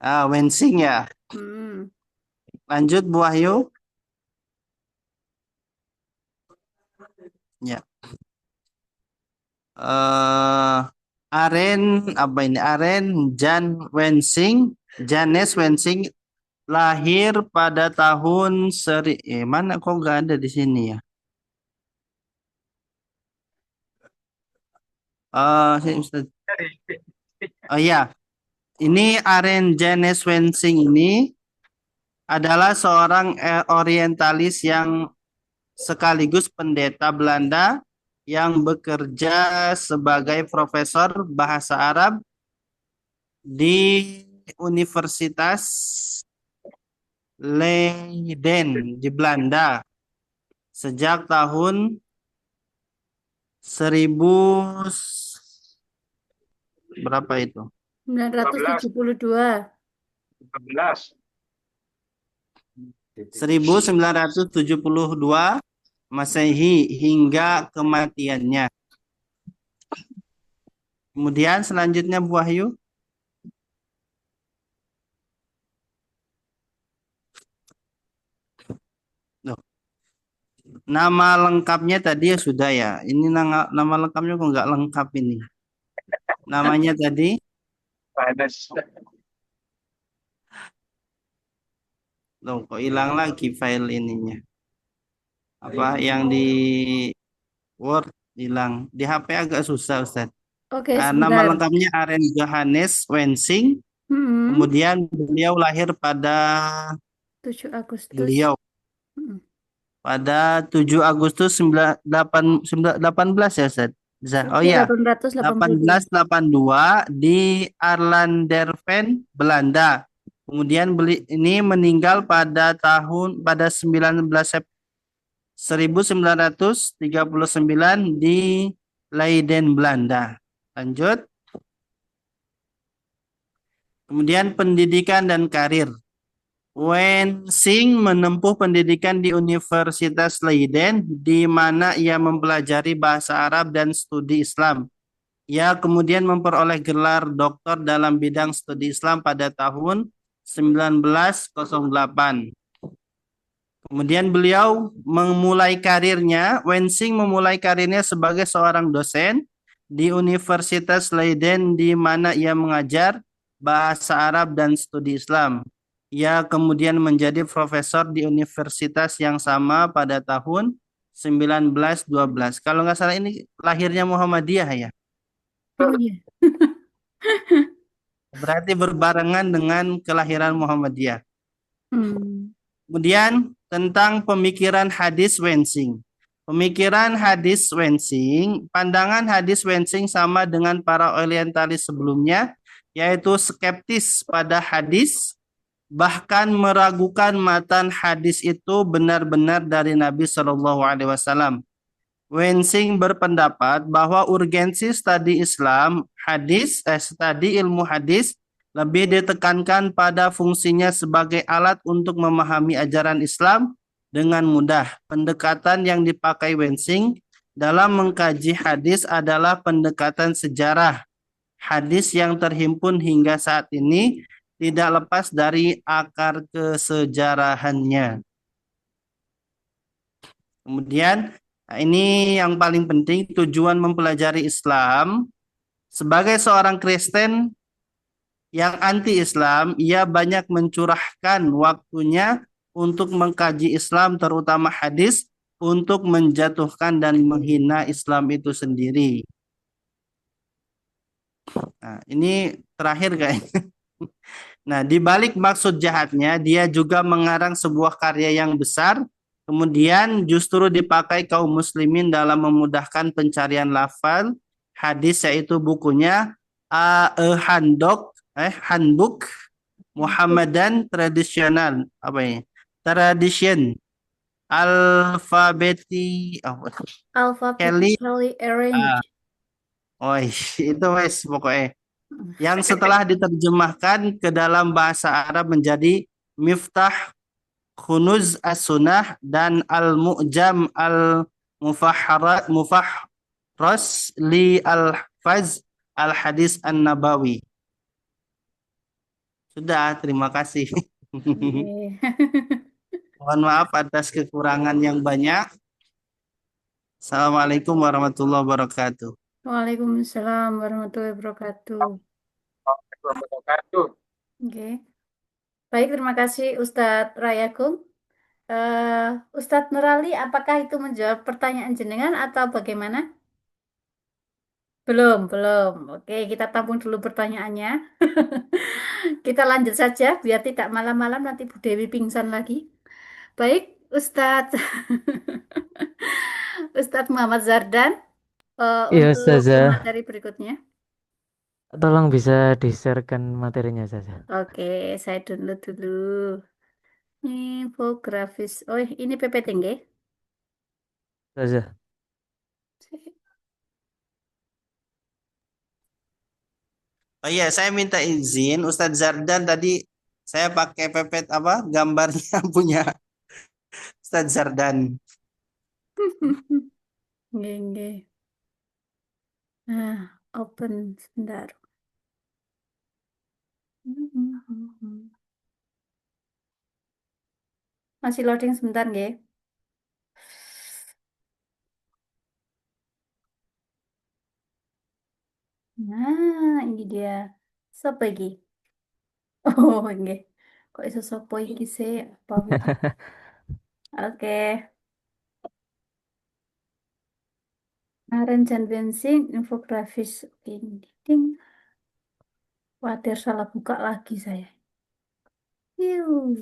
Wensing ya. Hmm. Lanjut Bu Wahyu. Ya. eh Aren apa ini? Janes Wensing lahir pada tahun mana kok nggak ada di sini ya? Sini, Ustaz. Oh iya, ini Aren Janes Wensing ini adalah seorang orientalis yang sekaligus pendeta Belanda yang bekerja sebagai profesor bahasa Arab di Universitas Leiden di Belanda sejak tahun 1000 berapa itu? 972. 12. 1972 Masehi hingga kematiannya. Kemudian selanjutnya Bu Wahyu. Loh, nama lengkapnya tadi ya sudah ya. Ini nama lengkapnya kok nggak lengkap ini. Namanya tadi Panas. loh, kok hilang lagi file ininya. Apa yang di Word hilang. Di HP agak susah Ustaz. Oke, Nama sebentar. lengkapnya Aren Johannes Wensing. Hmm. Kemudian beliau lahir pada 7 Agustus. beliau Hmm. pada 7 Agustus 18 ya Ustaz. Oh ya, 1887. 1882 di Arlanderven, Belanda. Kemudian ini meninggal pada 1939 di Leiden, Belanda. Lanjut. Kemudian pendidikan dan karir. Wensing menempuh pendidikan di Universitas Leiden, di mana ia mempelajari bahasa Arab dan studi Islam. Ia kemudian memperoleh gelar doktor dalam bidang studi Islam pada tahun 1908. Kemudian Wensing memulai karirnya sebagai seorang dosen di Universitas Leiden, di mana ia mengajar bahasa Arab dan studi Islam. Ia kemudian menjadi profesor di universitas yang sama pada tahun 1912. Kalau nggak salah ini lahirnya Muhammadiyah ya. Oh iya. Berarti berbarengan dengan kelahiran Muhammadiyah. Hmm. Kemudian tentang pemikiran hadis Wensing. Pandangan hadis Wensing sama dengan para orientalis sebelumnya, yaitu skeptis pada hadis, bahkan meragukan matan hadis itu benar-benar dari Nabi Shallallahu Alaihi Wasallam. Wensing berpendapat bahwa urgensi studi ilmu hadis lebih ditekankan pada fungsinya sebagai alat untuk memahami ajaran Islam dengan mudah. Pendekatan yang dipakai Wensing dalam mengkaji hadis adalah pendekatan sejarah hadis yang terhimpun hingga saat ini, tidak lepas dari akar kesejarahannya. Kemudian, ini yang paling penting, tujuan mempelajari Islam. Sebagai seorang Kristen yang anti-Islam, ia banyak mencurahkan waktunya untuk mengkaji Islam, terutama hadis, untuk menjatuhkan dan menghina Islam itu sendiri. Nah, ini terakhir kayaknya. Nah, di balik maksud jahatnya, dia juga mengarang sebuah karya yang besar, kemudian justru dipakai kaum muslimin dalam memudahkan pencarian lafal hadis, yaitu bukunya Handbook Muhammadan Tradisional, apa ini? Tradition Alfabeti Alphabetically arranged. itu wes pokoknya yang setelah diterjemahkan ke dalam bahasa Arab menjadi Miftah Kunuz As-Sunnah dan Al-Mu'jam Al-Mufahras li Al-Faz Al-Hadis An-Nabawi. Sudah, terima kasih. Oke. Mohon maaf atas kekurangan yang banyak. Assalamualaikum warahmatullahi wabarakatuh. Waalaikumsalam warahmatullahi wabarakatuh. Warahmatullahi wabarakatuh. Oke. Baik, terima kasih Ustadz Rayagung. Ustadz Nurali, apakah itu menjawab pertanyaan jenengan atau bagaimana? Belum, belum. Oke, kita tampung dulu pertanyaannya. Kita lanjut saja biar tidak malam-malam nanti Bu Dewi pingsan lagi. Baik, Ustadz Ustadz Muhammad Zardan Iya, untuk Ustazah. materi berikutnya. Tolong bisa di-sharekan materinya saja. Oke, saya download dulu. Infografis. Oh, ini PPT nggih? Ustazah. Oh iya, saya minta izin Ustadz Zardan tadi saya pakai pepet apa gambarnya punya Ustadz Zardan. Nggih, nggih. Nah, open sebentar. Masih loading sebentar nggih. Nah, ini dia. Sopo iki? Oh, nggih. Kok iso sopo iki sih? Apa gitu? Oke. Rencan bensin, infografis. Ini. Ding. Khawatir salah buka lagi saya. Yuh.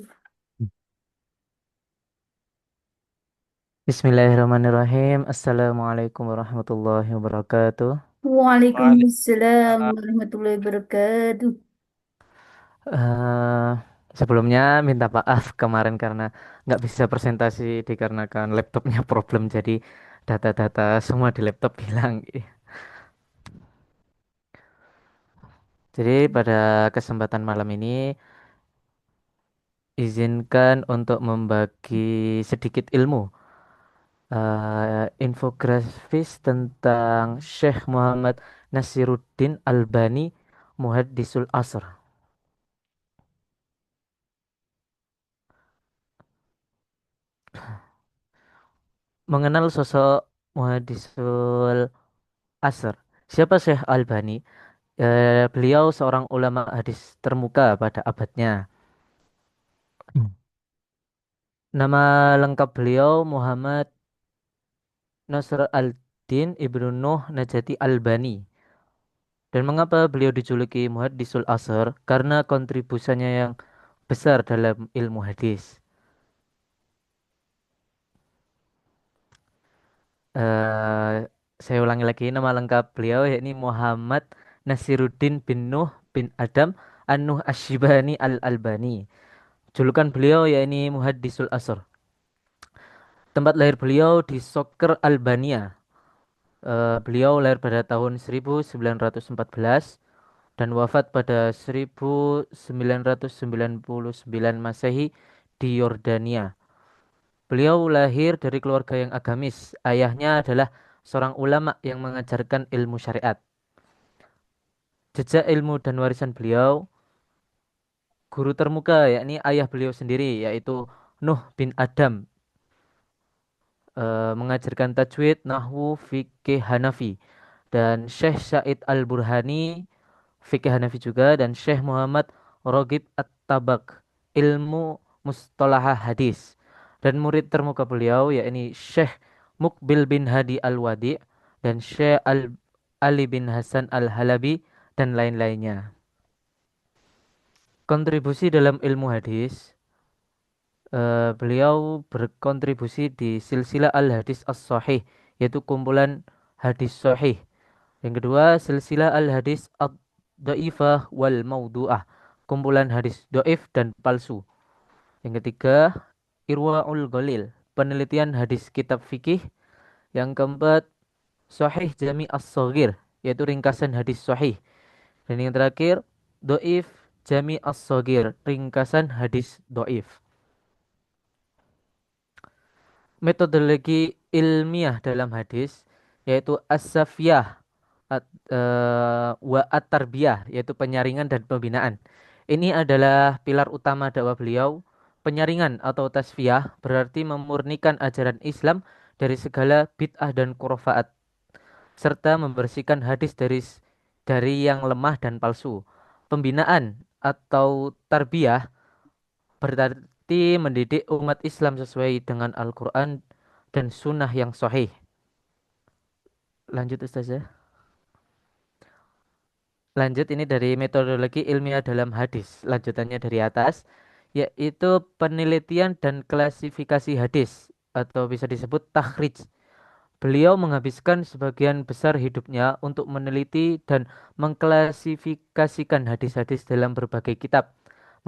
Bismillahirrahmanirrahim. Assalamualaikum warahmatullahi wabarakatuh. Waalaikumsalam warahmatullahi wabarakatuh. Eh, Sebelumnya minta maaf kemarin karena nggak bisa presentasi dikarenakan laptopnya problem. Jadi data-data semua di laptop hilang. Jadi pada kesempatan malam ini izinkan untuk membagi sedikit ilmu infografis tentang Syekh Muhammad Nasiruddin Albani Muhaddisul Asr. Mengenal sosok Muhaddisul Asr. Siapa Syekh Albani? Beliau seorang ulama hadis termuka pada abadnya. Nama lengkap beliau Muhammad Nasr al-Din Ibnu Nuh Najati Albani. Dan mengapa beliau dijuluki Muhaddisul Asr? Karena kontribusinya yang besar dalam ilmu hadis. eh saya ulangi lagi nama lengkap beliau yakni Muhammad Nasiruddin bin Nuh bin Adam An-Nuh Asyibani Al-Albani. Julukan beliau yakni Muhaddisul Asr. Tempat lahir beliau di Soker, Albania. Beliau lahir pada tahun 1914 dan wafat pada 1999 Masehi di Yordania. Beliau lahir dari keluarga yang agamis. Ayahnya adalah seorang ulama yang mengajarkan ilmu syariat. Jejak ilmu dan warisan beliau, guru termuka yakni ayah beliau sendiri yaitu Nuh bin Adam mengajarkan tajwid, nahwu, fikih Hanafi dan Syekh Said Al-Burhani fikih Hanafi juga dan Syekh Muhammad Ragib At-Tabak ilmu mustalahah hadis dan murid termuka beliau yakni Syekh Mukbil bin Hadi Al-Wadi dan Syekh Ali bin Hasan Al-Halabi dan lain-lainnya. Kontribusi dalam ilmu hadis, beliau berkontribusi di silsilah Al-Hadis As-Sahih, yaitu kumpulan hadis sahih. Yang kedua, silsilah Al-Hadis Ad-Dhaifah wal Maudu'ah, kumpulan hadis doif dan palsu. Yang ketiga, Irwaul Ghalil, penelitian hadis kitab fikih. Yang keempat, Sahih Jami As-Saghir, yaitu ringkasan hadis sahih. Dan yang terakhir, Doif Jami As-Saghir, ringkasan hadis doif. Metodologi ilmiah dalam hadis yaitu as-safiyah wa at-tarbiyah yaitu penyaringan dan pembinaan. Ini adalah pilar utama dakwah beliau. Penyaringan atau tasfiyah berarti memurnikan ajaran Islam dari segala bid'ah dan khurafaat, serta membersihkan hadis dari yang lemah dan palsu. Pembinaan atau tarbiyah berarti mendidik umat Islam sesuai dengan Al-Quran dan sunnah yang sahih. Lanjut Ustazah. Lanjut ini dari metodologi ilmiah dalam hadis. Lanjutannya dari atas, yaitu penelitian dan klasifikasi hadis atau bisa disebut takhrij. Beliau menghabiskan sebagian besar hidupnya untuk meneliti dan mengklasifikasikan hadis-hadis dalam berbagai kitab,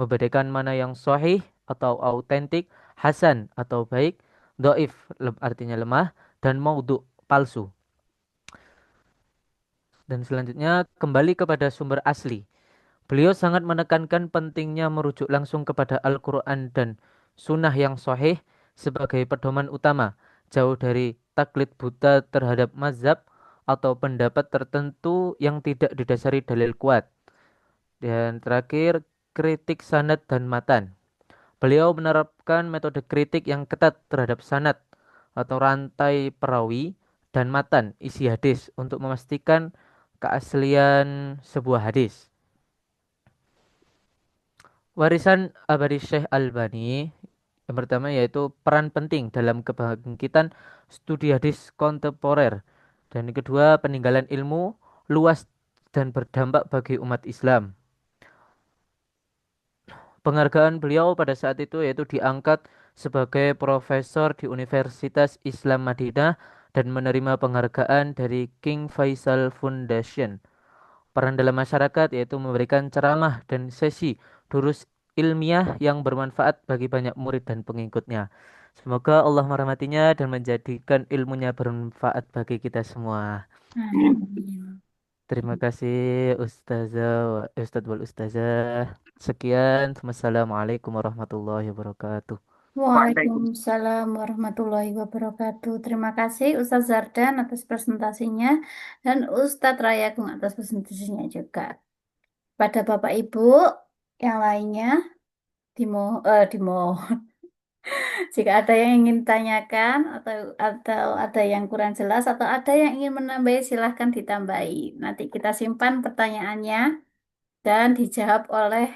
membedakan mana yang sahih atau autentik, hasan atau baik, doif artinya lemah, dan maudhu palsu. Dan selanjutnya kembali kepada sumber asli. Beliau sangat menekankan pentingnya merujuk langsung kepada Al-Quran dan sunnah yang sahih sebagai pedoman utama, jauh dari taklid buta terhadap mazhab atau pendapat tertentu yang tidak didasari dalil kuat. Dan terakhir, kritik sanad dan matan. Beliau menerapkan metode kritik yang ketat terhadap sanad atau rantai perawi dan matan isi hadis untuk memastikan keaslian sebuah hadis. Warisan abadi Syekh Albani yang pertama yaitu peran penting dalam kebangkitan studi hadis kontemporer. Dan yang kedua, peninggalan ilmu luas dan berdampak bagi umat Islam. Penghargaan beliau pada saat itu yaitu diangkat sebagai profesor di Universitas Islam Madinah dan menerima penghargaan dari King Faisal Foundation. Peran dalam masyarakat yaitu memberikan ceramah dan sesi durus ilmiah yang bermanfaat bagi banyak murid dan pengikutnya. Semoga Allah merahmatinya dan menjadikan ilmunya bermanfaat bagi kita semua. Amin. Terima kasih Ustadz wal Ustazah. Sekian. Wassalamualaikum warahmatullahi wabarakatuh. Waalaikumsalam warahmatullahi wabarakatuh. Terima kasih Ustaz Zardan atas presentasinya dan Ustadz Rayagung atas presentasinya juga. Pada Bapak Ibu yang lainnya, dimohon jika ada yang ingin tanyakan atau ada yang kurang jelas atau ada yang ingin menambahi silahkan ditambahi. Nanti kita simpan pertanyaannya dan dijawab oleh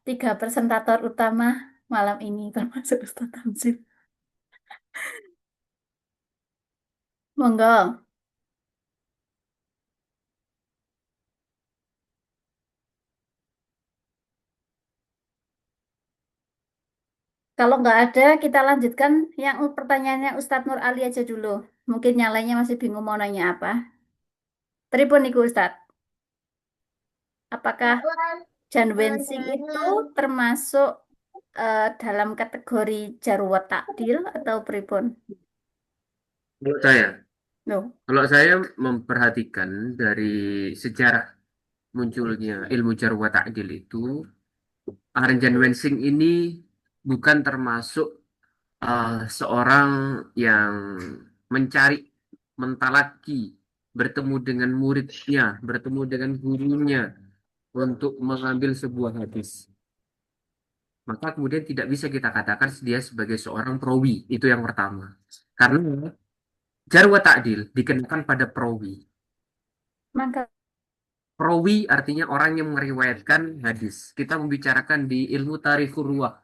3 presentator utama malam ini termasuk Ustadz Tamzil. Monggo. Kalau nggak ada, kita lanjutkan yang pertanyaannya Ustadz Nur Ali aja dulu. Mungkin yang lainnya masih bingung mau nanya apa. Pripun niku Ustadz? Apakah Jan Wensing itu termasuk dalam kategori jarwa takdil atau pripun? Menurut saya, No. kalau saya memperhatikan dari sejarah munculnya ilmu jarh wa ta'dil itu, Arjan Wensing ini bukan termasuk seorang yang mencari, mentalaki, bertemu dengan muridnya, bertemu dengan gurunya untuk mengambil sebuah hadis. Maka kemudian tidak bisa kita katakan dia sebagai seorang perawi. Itu yang pertama. Karena jarh wa ta'dil dikenakan pada perawi. Maka Perawi artinya orang yang meriwayatkan hadis. Kita membicarakan di ilmu tarikhur ruwah.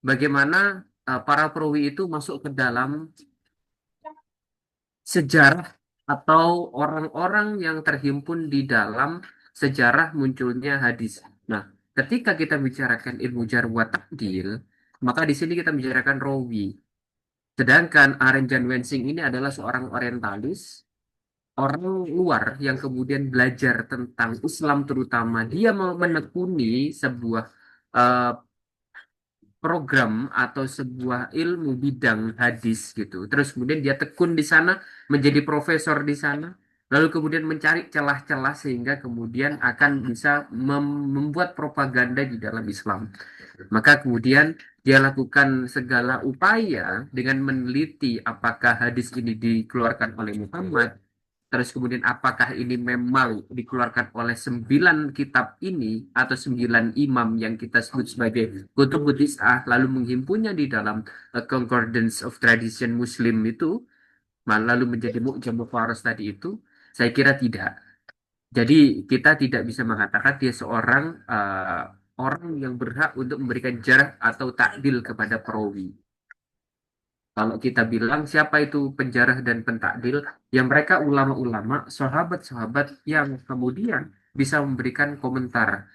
Bagaimana para perawi itu masuk ke dalam sejarah atau orang-orang yang terhimpun di dalam sejarah munculnya hadis. Nah, ketika kita bicarakan ilmu jarh wa ta'dil, maka di sini kita bicarakan rawi. Sedangkan Arenjan Wensing ini adalah seorang orientalis, orang luar yang kemudian belajar tentang Islam terutama. Dia menekuni sebuah eh, program atau sebuah ilmu bidang hadis gitu. Terus kemudian dia tekun di sana, menjadi profesor di sana, lalu kemudian mencari celah-celah sehingga kemudian akan bisa membuat propaganda di dalam Islam. Maka kemudian dia lakukan segala upaya dengan meneliti apakah hadis ini dikeluarkan oleh Muhammad Terus kemudian apakah ini memang dikeluarkan oleh 9 kitab ini atau 9 imam yang kita sebut sebagai kutub tis'ah lalu menghimpunnya di dalam Concordance of Tradition Muslim itu, lalu menjadi Mu'jam Faras tadi itu, saya kira tidak. Jadi kita tidak bisa mengatakan dia seorang orang yang berhak untuk memberikan jarh atau takdil kepada perawi. Kalau kita bilang siapa itu penjarah dan pentakdil, yang mereka ulama-ulama, sahabat-sahabat yang kemudian bisa memberikan komentar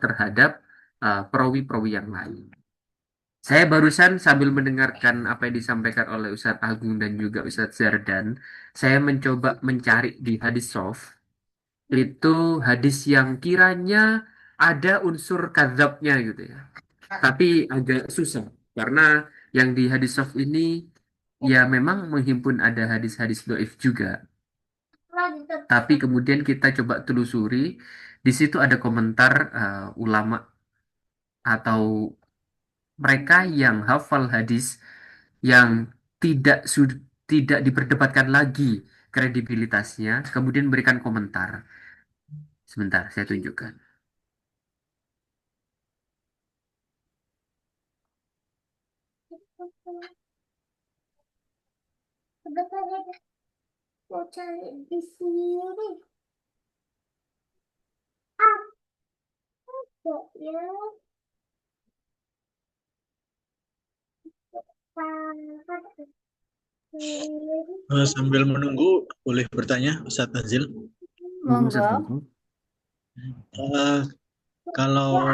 terhadap perawi-perawi yang lain. Saya barusan sambil mendengarkan apa yang disampaikan oleh Ustadz Agung dan juga Ustadz Zardan, saya mencoba mencari di hadis soft, itu hadis yang kiranya ada unsur kadzabnya gitu ya. Tapi agak susah karena yang di hadis soft ini ya memang menghimpun ada hadis-hadis doif juga. Tapi kemudian kita coba telusuri, di situ ada komentar ulama atau mereka yang hafal hadis yang tidak diperdebatkan lagi kredibilitasnya, kemudian memberikan komentar. Sebentar, saya tunjukkan. Mau cari di sini. Kok ya? Sambil menunggu, boleh bertanya, Ustadz Nazil? Monggo. Eh, kalau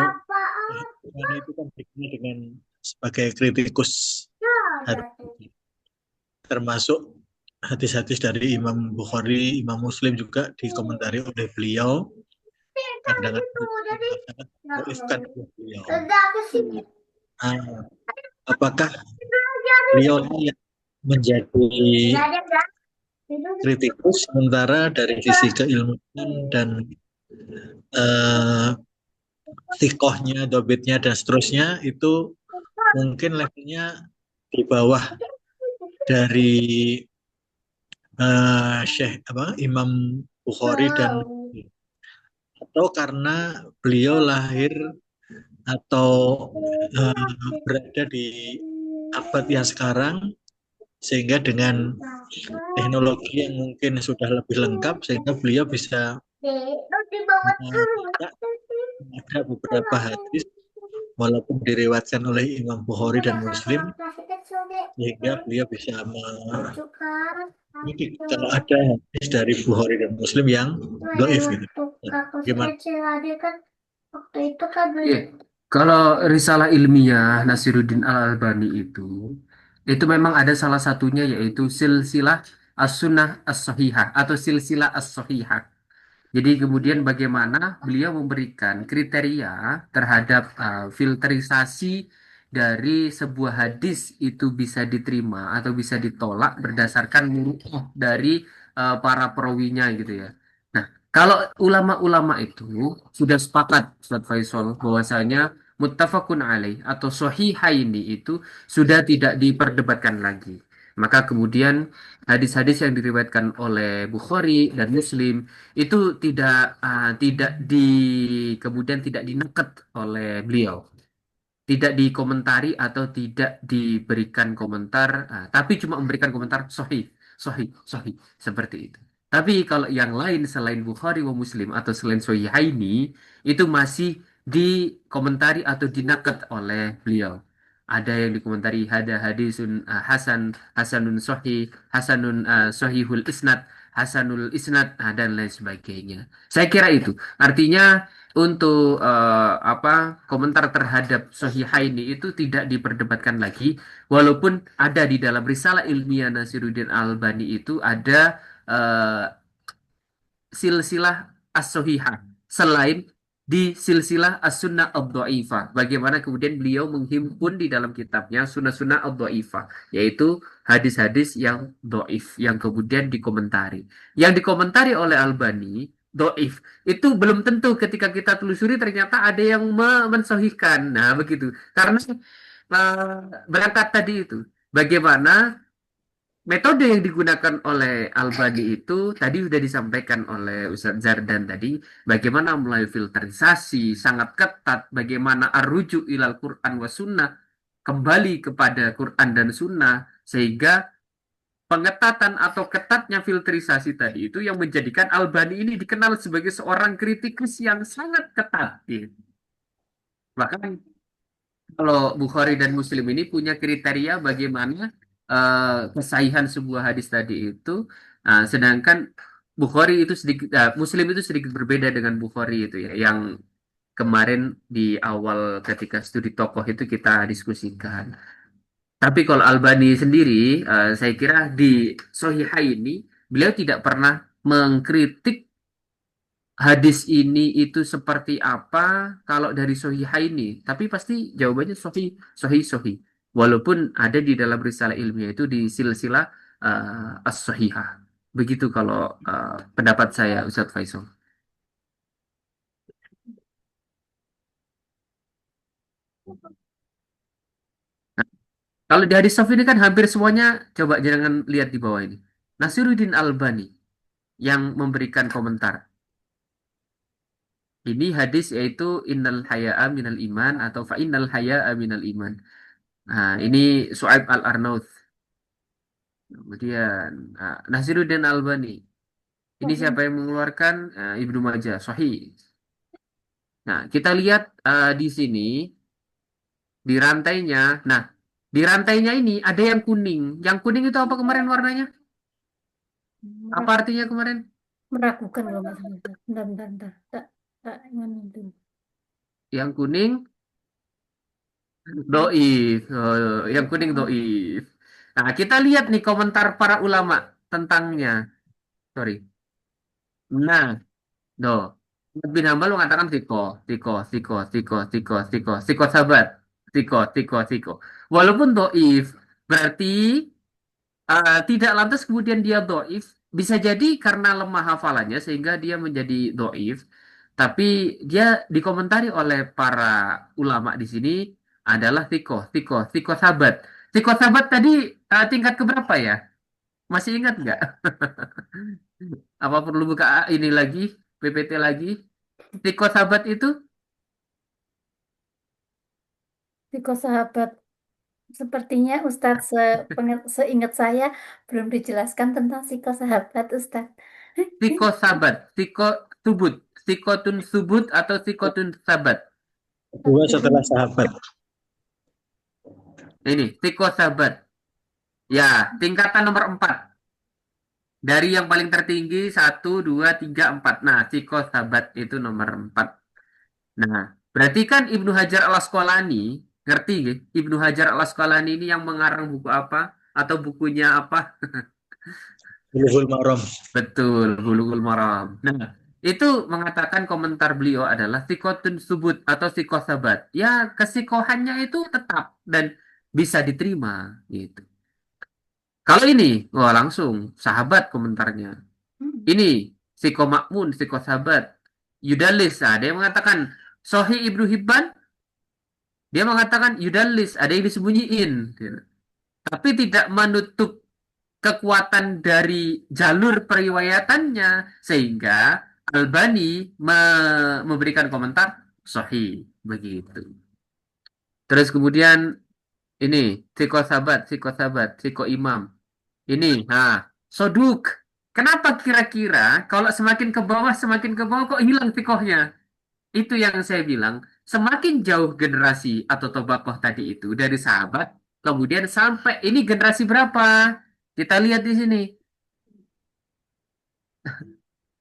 itu kan dikenal dengan sebagai kritikus hadis, termasuk hadis-hadis dari Imam Bukhari, Imam Muslim juga dikomentari oleh beliau. Kadang-kadang doifkan oleh beliau. Apakah beliau yang menjadi kritikus sementara dari sisi keilmuan dan tikohnya, dobitnya dan seterusnya itu mungkin levelnya di bawah dari Syekh Imam Bukhari dan atau karena beliau lahir atau berada di abad yang sekarang sehingga dengan teknologi yang mungkin sudah lebih lengkap sehingga beliau bisa ada beberapa hadis walaupun diriwayatkan oleh Imam Bukhari dan Muslim sehingga beliau bisa kalau ada hadis dari Bukhari dan Muslim yang dhaif gitu. Gimana? Kalau risalah ilmiah Nasiruddin Al-Albani itu memang ada salah satunya yaitu silsilah as-sunnah as-sahihah atau silsilah as-sahihah. Jadi kemudian bagaimana beliau memberikan kriteria terhadap filterisasi dari sebuah hadis itu bisa diterima atau bisa ditolak berdasarkan muruah dari para perawinya gitu ya. Nah, kalau ulama-ulama itu sudah sepakat Ustaz Faisal bahwasanya muttafaqun alaih atau sahihaini itu sudah tidak diperdebatkan lagi. Maka kemudian hadis-hadis yang diriwayatkan oleh Bukhari dan Muslim itu kemudian tidak dinekat oleh beliau, tidak dikomentari atau tidak diberikan komentar, tapi cuma memberikan komentar sahih, sahih, sahih seperti itu. Tapi kalau yang lain selain Bukhari wa Muslim atau selain Sahihaini itu masih dikomentari atau dinakat oleh beliau. Ada yang dikomentari hada hadisun hasanun sahih, hasanun sahihul isnad, hasanul isnad dan lain sebagainya. Saya kira itu. Artinya untuk komentar terhadap Sahihaini itu tidak diperdebatkan lagi, walaupun ada di dalam risalah ilmiah Nasiruddin Al-Albani itu ada silsilah as-sahihah selain di silsilah as-sunnah ad-dhaifah. Bagaimana kemudian beliau menghimpun di dalam kitabnya sunnah-sunnah ad-dhaifah, yaitu hadis-hadis yang dhaif yang kemudian dikomentari. Yang dikomentari oleh Albani dhaif itu belum tentu ketika kita telusuri ternyata ada yang mensahihkan. Nah, begitu. Karena berangkat tadi itu bagaimana metode yang digunakan oleh Albani itu tadi sudah disampaikan oleh Ustadz Zardan tadi, bagaimana mulai filterisasi sangat ketat, bagaimana arruju ilal Quran wa sunnah, kembali kepada Quran dan sunnah, sehingga pengetatan atau ketatnya filterisasi tadi itu yang menjadikan Albani ini dikenal sebagai seorang kritikus yang sangat ketat. Gitu. Bahkan kalau Bukhari dan Muslim ini punya kriteria bagaimana kesahihan sebuah hadis tadi itu, sedangkan Bukhari itu sedikit, Muslim itu sedikit berbeda dengan Bukhari itu ya, yang kemarin di awal ketika studi tokoh itu kita diskusikan. Tapi kalau Albani sendiri, saya kira di Sahihah ini beliau tidak pernah mengkritik hadis ini itu seperti apa kalau dari Sahihah ini. Tapi pasti jawabannya sahih, sahih, sahih. Walaupun ada di dalam risalah ilmiah itu di silsilah as-sahihah. Begitu kalau pendapat saya, Ustadz Faisal. Nah, kalau di hadis sahih ini kan hampir semuanya, coba jangan lihat di bawah ini. Nasiruddin Albani yang memberikan komentar. Ini hadis yaitu innal haya'a minal iman atau fa innal haya'a minal iman. Nah, ini Su'aib Al-Arnaud. Kemudian Nasiruddin Albani. Ini siapa yang mengeluarkan? Ibnu Majah, Sahih. Nah, kita lihat di sini di rantainya. Nah, di rantainya ini ada yang kuning. Yang kuning itu apa kemarin warnanya? Apa artinya kemarin? Meragukan kalau nggak salah. Bentar, bentar, bentar. Tak, nganu dulu. Yang kuning doif. Yang kuning doif. Nah, kita lihat nih komentar para ulama tentangnya. Sorry. Nah, do. Ahmad bin Hambal mengatakan tiko, tiko, tiko, tiko, tiko, tiko, tiko sahabat, tiko, tiko, tiko. Walaupun doif, berarti tidak lantas kemudian dia doif. Bisa jadi karena lemah hafalannya sehingga dia menjadi doif. Tapi dia dikomentari oleh para ulama di sini adalah tiko, tiko, tiko sahabat. Tiko sahabat tadi tingkat keberapa ya? Masih ingat nggak? Apa perlu buka ini lagi, PPT lagi? Tiko sahabat itu Tiko sahabat, sepertinya Ustadz seingat saya belum dijelaskan tentang Siko sahabat Ustadz. tiko sahabat, tiko subut, tikotun subut atau tikotun sahabat. Dua setelah sahabat. Ini tiko sahabat. Ya, tingkatan nomor 4. Dari yang paling tertinggi 1, 2, 3, 4. Nah, tiko sahabat itu nomor 4. Nah, berarti kan Ibnu Hajar Al-Asqalani, ngerti nggih? Ibnu Hajar Al-Asqalani ini yang mengarang buku apa? Atau bukunya apa? Bulughul Maram. Betul, Bulughul Maram. Nah, itu mengatakan komentar beliau adalah sikotun subut atau sikosabat. Ya, kesikohannya itu tetap dan bisa diterima gitu. Kalau ini, wah langsung sahabat komentarnya. Ini siko makmun, sikosabat. Yudalis, ada yang mengatakan Sohi Ibnu Hibban, dia mengatakan Yudalis, ada yang disembunyiin. Gitu. Tapi tidak menutup kekuatan dari jalur periwayatannya sehingga Albani memberikan komentar sahih begitu. Terus kemudian ini siko sahabat, siko imam. Ini, soduk. Kenapa kira-kira kalau semakin ke bawah kok hilang sikohnya? Itu yang saya bilang, semakin jauh generasi atau tobakoh tadi itu dari sahabat, kemudian sampai ini generasi berapa? Kita lihat di sini.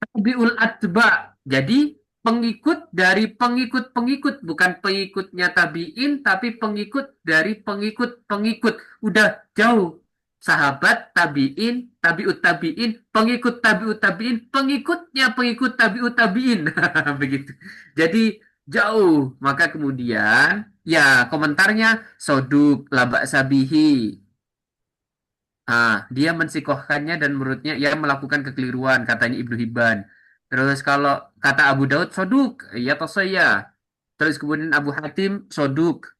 Tabiul atba. Jadi pengikut dari pengikut-pengikut, bukan pengikutnya tabiin, tapi pengikut dari pengikut-pengikut. Udah jauh. Sahabat tabiin, tabiut tabiin, pengikut tabiut tabiin, pengikutnya pengikut tabiut tabiin. Begitu. Jadi jauh. Maka kemudian ya komentarnya soduk labak sabihi. Dia mensikohkannya dan menurutnya ia melakukan kekeliruan, katanya Ibnu Hibban. Terus kalau kata Abu Daud soduk, ya tosoya. Terus kemudian Abu Hatim soduk.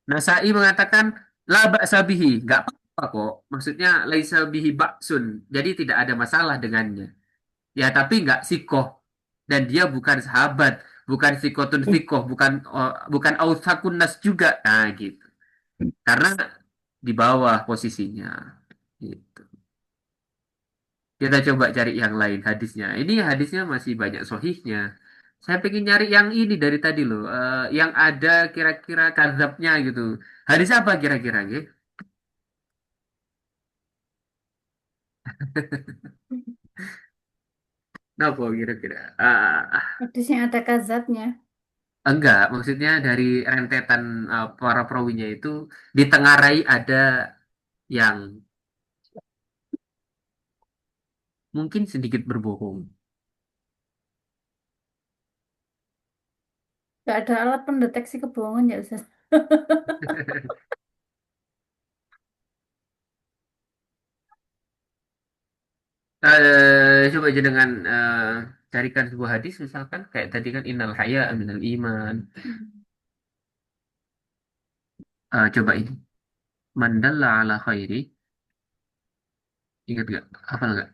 Nasai mengatakan la ba'sa bihi, nggak apa-apa apa kok. Maksudnya laisa bihi ba'sun. Jadi tidak ada masalah dengannya. Ya, tapi nggak sikoh. Dan dia bukan sahabat, bukan sikotun sikoh, bukan autsakun nas juga. Nah, gitu. Karena di bawah posisinya. Gitu. Kita coba cari yang lain hadisnya. Ini hadisnya masih banyak sohihnya. Saya pengen nyari yang ini dari tadi loh. Yang ada kira-kira kadzabnya gitu. Hadis apa kira-kira? Gitu? Kenapa kira-kira? Hadis yang ada kazatnya. Enggak, maksudnya dari rentetan para perawinya itu ditengarai ada yang mungkin sedikit berbohong. Gak ada alat pendeteksi kebohongan ya Ustaz. Coba aja dengan carikan sebuah hadis misalkan kayak tadi kan innal haya minal iman. Coba ini mandalla ala khairi. Ingat gak? Hafal nggak?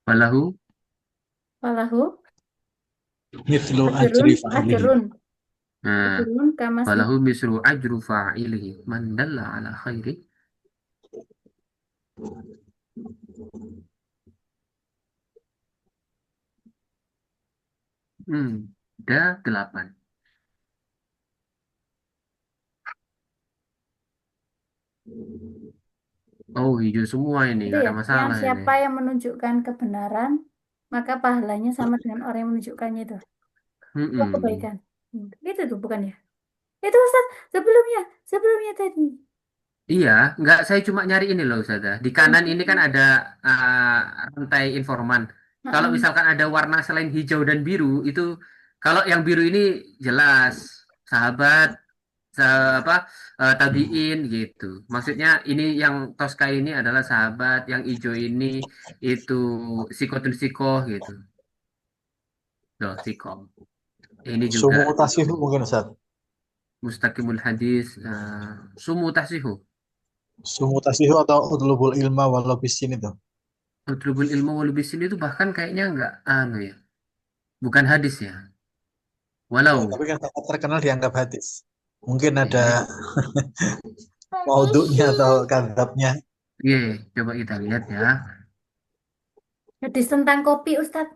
Walahu. Falahu Mithlu ajrun ajri fa'ilihi. ajrun Nah, ajrun kamas walahu misru ajru fa'ilihi. Mandalla ala khairi. Ada 8. Oh, hijau semua ini, itu nggak ya, ada yang masalah ini. siapa yang menunjukkan kebenaran, maka pahalanya sama dengan orang yang menunjukkannya itu. Itu Mm-mm. kebaikan. Itu tuh bukan ya? Itu Ustaz, sebelumnya tadi. Iya, nggak saya cuma nyari ini loh, Ustazah. Di kanan ini kan ada rantai informan. Kalau Heeh. misalkan ada warna selain hijau dan biru, itu kalau yang biru ini jelas sahabat, apa tabiin gitu. Maksudnya ini yang Tosca ini adalah sahabat, yang hijau ini itu sikotun sikoh gitu. Loh, sikoh. Ini juga Sumu tasihu mungkin Ustaz. mustaqimul hadis, sumu tasihu. Sumu tasihu atau utlubul ilma walau bisin itu. Utlubul ilmu wal bisin itu bahkan kayaknya nggak anu ya, bukan hadis ya. Ya, Walau, tapi kan sangat terkenal dianggap hadis. Mungkin ada eh, maudhu'nya atau kadzabnya. iya, coba kita lihat ya. Hadis tentang kopi Ustaz.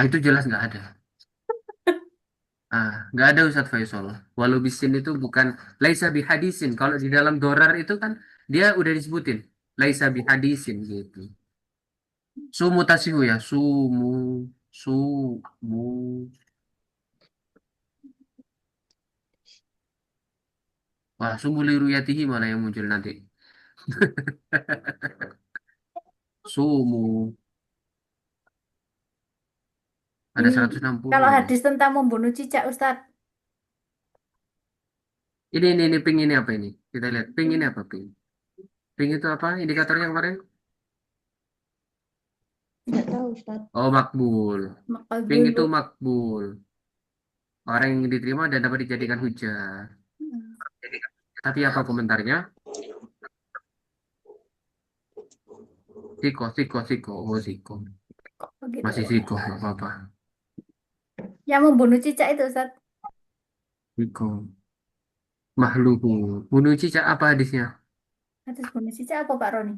Itu jelas nggak ada. Nggak ada Ustadz Faisal. Walau bisin itu bukan laisa bihadisin. Kalau di dalam dorar itu kan dia udah disebutin laisa bihadisin gitu. Sumu tasihu ya, sumu. Wah, sumu liruyatihi malah yang muncul nanti. Sumu. Ada Ini 160 kalau ini. hadis tentang membunuh cicak Ustaz. Ini ping ini apa ini? Kita lihat. Ping ini apa ping? Ping itu apa? Indikatornya kemarin? Tidak tahu Ustaz. Oh, makbul. Maka Ping itu dulu. makbul. Orang yang diterima dan dapat dijadikan hujah. Tapi apa komentarnya? Siko. Oh, siko. Begitu. Masih siko, nggak apa-apa. Yang membunuh cicak itu Ustaz. Siko. Mahluhu. Bunuh cicak apa hadisnya? Hadis bunuh cicak apa Pak Roni?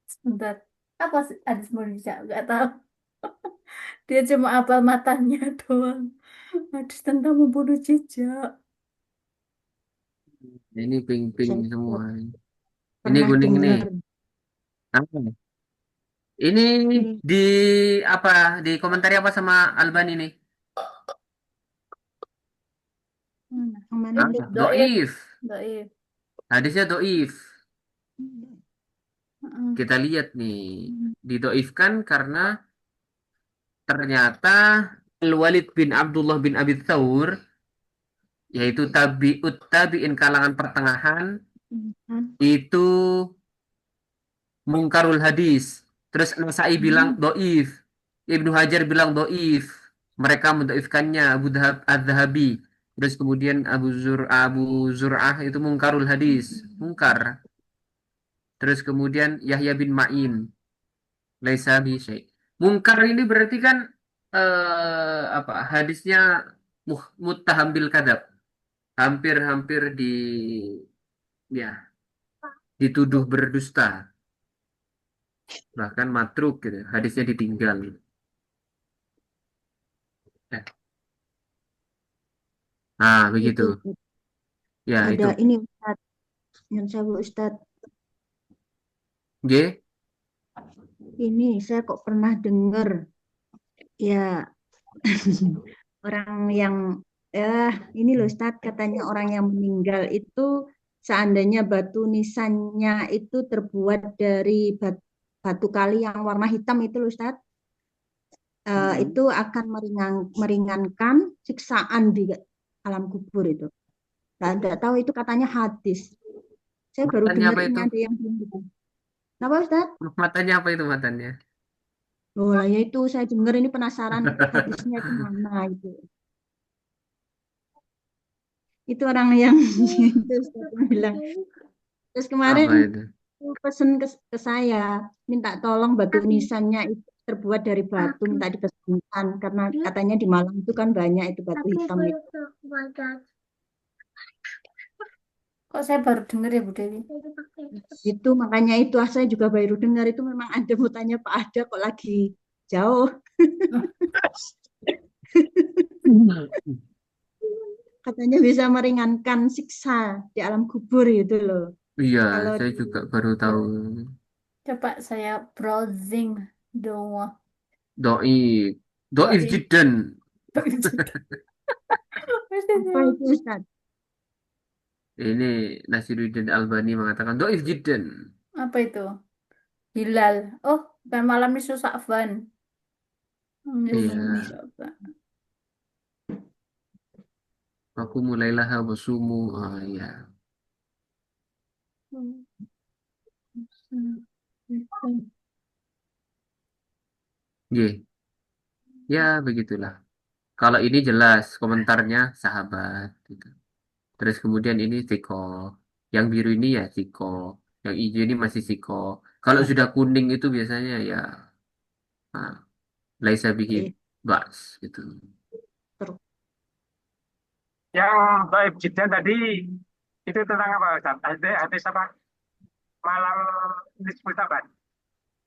Sebentar. Apa hadis bunuh cicak? Gak tahu. Dia cuma apal matanya doang. Hadis tentang membunuh cicak. Ini ping-ping Saya semua. Ini pernah kuning nih. dengar. Apa? Ini Hmm. di apa? Di komentari apa sama Albani nih? Yang mana nih? Doif. Doif. Doif. Hadisnya doif. Heeh. Kita lihat nih. Didoifkan karena ternyata Al-Walid bin Abdullah bin Abi Thawr, yaitu tabi'ut tabi'in kalangan pertengahan, Hmm. itu mungkarul hadis. Terus Nasai bilang doif. Ibnu Hajar bilang doif. mereka mendaifkannya Az-Zahabi. Terus kemudian Abu Zur'ah itu mungkarul hadis, mungkar. Terus kemudian Yahya bin Ma'in, laisa bi syai'. Mungkar ini berarti kan apa? Hadisnya muttaham bil kadzab. Hampir-hampir ya dituduh berdusta, bahkan matruk gitu. Hadisnya ditinggal. Ya. Nah, begitu. Itu Ya, itu. ada ini Ustaz, yang saya Ustaz, G. ini saya kok pernah dengar ya orang yang ini loh Ustaz, katanya orang yang meninggal itu seandainya batu nisannya itu terbuat dari batu kali yang warna hitam itu loh Ustaz, itu akan meringankan siksaan di alam kubur itu. Nah, tidak tahu itu katanya hadis. Saya baru Matanya dengar apa ini itu? ada yang bilang gitu. Kenapa Ustaz? Matanya apa itu matanya? Oh lah ya itu saya dengar ini penasaran hadisnya itu mana itu. Itu orang yang itu Ustaz yang bilang. Terus kemarin Apa itu? pesen ke saya, minta tolong batu nisannya itu terbuat dari batu, minta dipesankan karena katanya di Malang itu kan banyak itu batu Aku hitam itu. belum makan. Kok saya baru dengar ya Bu Dewi? Itu makanya itu saya juga baru dengar itu memang ada, mau tanya Pak Ada kok lagi jauh. Katanya bisa meringankan siksa di alam kubur itu loh. Iya, Kalau saya juga baru tahu. Coba saya browsing doang. Doif. Doif Doif. jiddan. apa itu Ustaz? Ini Nasiruddin Albani mengatakan doif jiddan. Apa itu? Hilal. Oh, bukan malam nisfu Sa'ban. Nisfu Iya. Sa'ban. Aku mulailah wasumu. Oh iya. Ye. Ya, begitulah. Kalau ini jelas komentarnya sahabat gitu. Terus kemudian ini Tiko. Yang biru ini ya Tiko. Yang hijau ini masih Tiko. Kalau sudah kuning itu biasanya ya ah, laisa bihi Eh, bas gitu. ter- Yang baik Jidan tadi itu tentang apa Ustaz? Hadis apa? Malam nisfu Sa'ban.